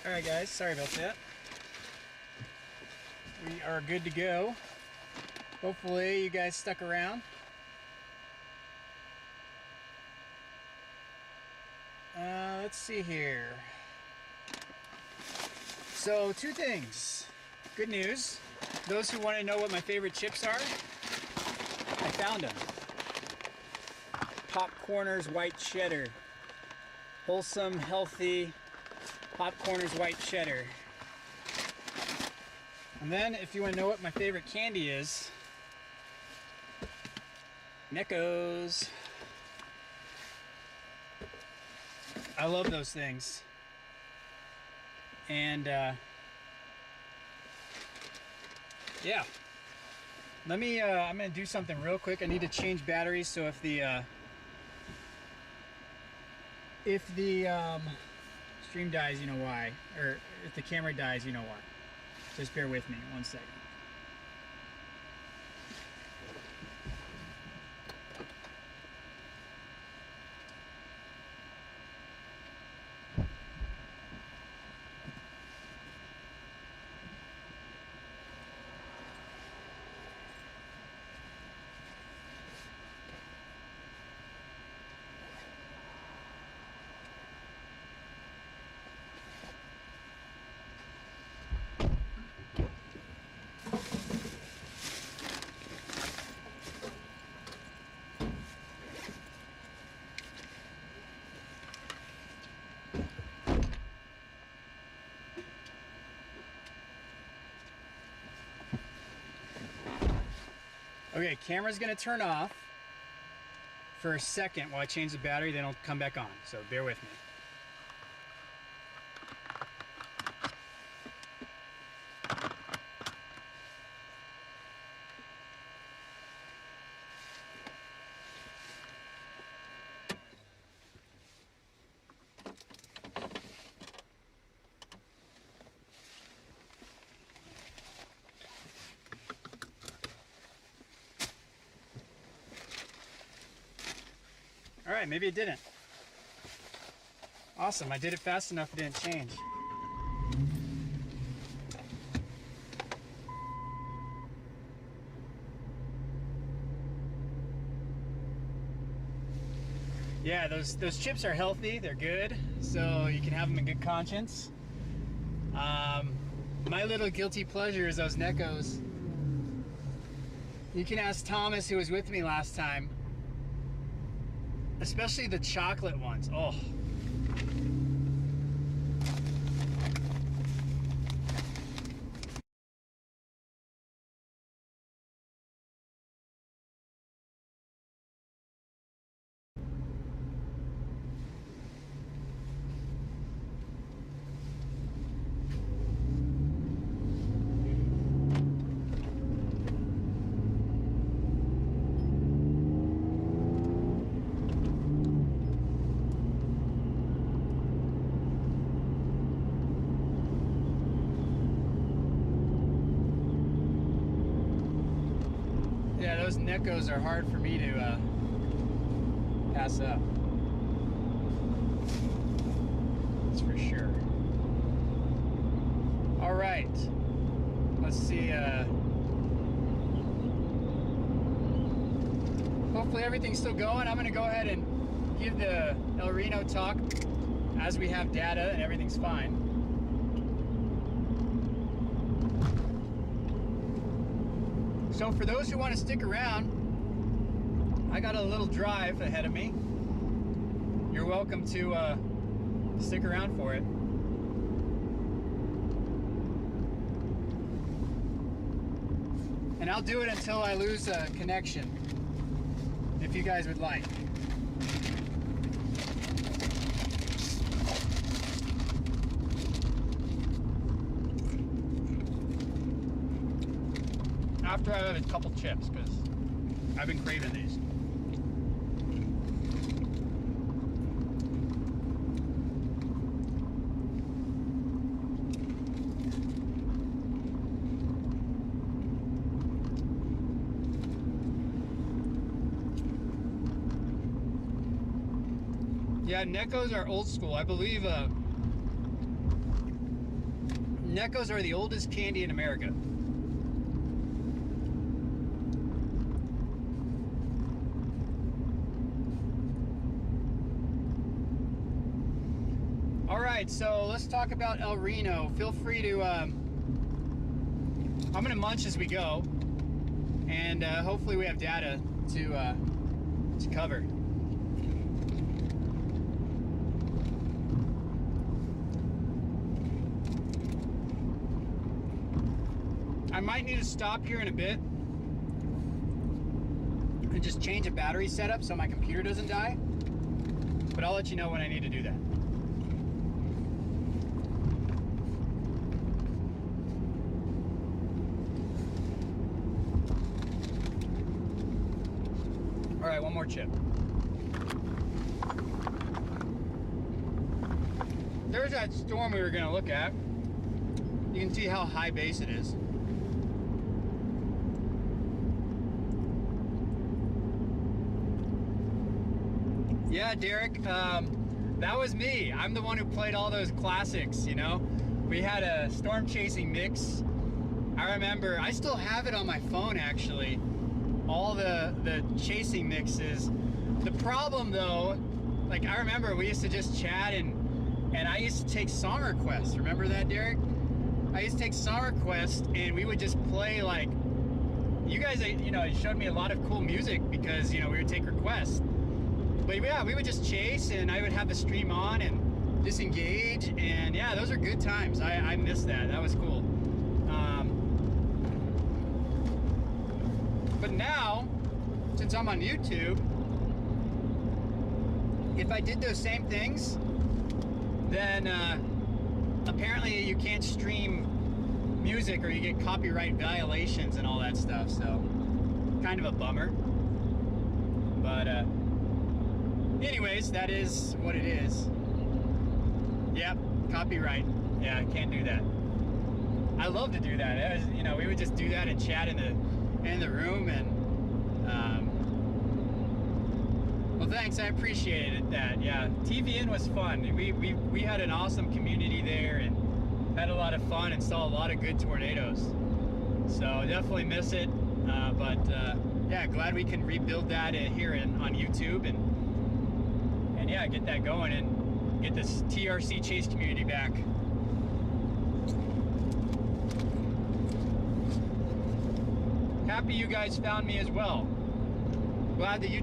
Alright guys, sorry about that. We are good to go. Hopefully you guys stuck around. Let's see here. So, two things. Good news. Those who want to know what my favorite chips are, I found them. Popcorners white cheddar. Wholesome, healthy Popcorners white cheddar. And then, if you want to know what my favorite candy is, Neckos. I love those things. And yeah. Let me I'm gonna do something real quick. I need to change batteries, so if the stream dies, you know why. Or if the camera dies, you know why. Just bear with me 1 second. Okay, camera's gonna turn off for a second while I change the battery, then it'll come back on, so bear with me. All right, maybe it didn't. Awesome, I did it fast enough, it didn't change. Yeah, those chips are healthy, they're good, so you can have them in good conscience. My little guilty pleasure is those Neckos. You can ask Thomas, who was with me last time. Especially the chocolate ones. Oh. Yeah, those Neckos are hard for me to pass up. That's for sure. All right, let's see. hopefully everything's still going. I'm gonna go ahead and give the El Reno talk as we have data and everything's fine. So for those who want to stick around, I got a little drive ahead of me. You're welcome to stick around for it. And I'll do it until I lose a connection, if you guys would like. After I have a couple chips, because I've been craving these. Yeah, Neckos are old school. I believe Neckos are the oldest candy in America. All right, so let's talk about El Reno. Feel free to, I'm gonna munch as we go, and hopefully we have data to cover. I might need to stop here in a bit and just change a battery setup so my computer doesn't die, but I'll let you know when I need to do that. All right, one more chip. There's that storm we were gonna look at. You can see how high base it is. Yeah, Derek, that was me. I'm the one who played all those classics, you know? We had a storm chasing mix. I remember, I still have it on my phone actually, all the chasing mixes. The problem though, like I remember we used to just chat and I used to take song requests. Remember that, Derek? I used to take song requests and we would just play like, you guys, you know, showed me a lot of cool music because, you know, we would take requests. But yeah, we would just chase and I would have the stream on and disengage, and yeah, those are good times. I miss that. That was cool. But now, since I'm on YouTube, if I did those same things, then apparently you can't stream music or you get copyright violations and all that stuff, so kind of a bummer. But anyways, that is what it is. Yep, copyright. Yeah, I can't do that. I love to do that. It was, you know, we would just do that and chat in the room, and well, thanks. I appreciated that. Yeah, TVN was fun. We had an awesome community there and had a lot of fun and saw a lot of good tornadoes. So definitely miss it. But yeah, glad we can rebuild that here on YouTube and yeah, get that going and get this TRC chase community back. Happy you guys found me as well. Glad that you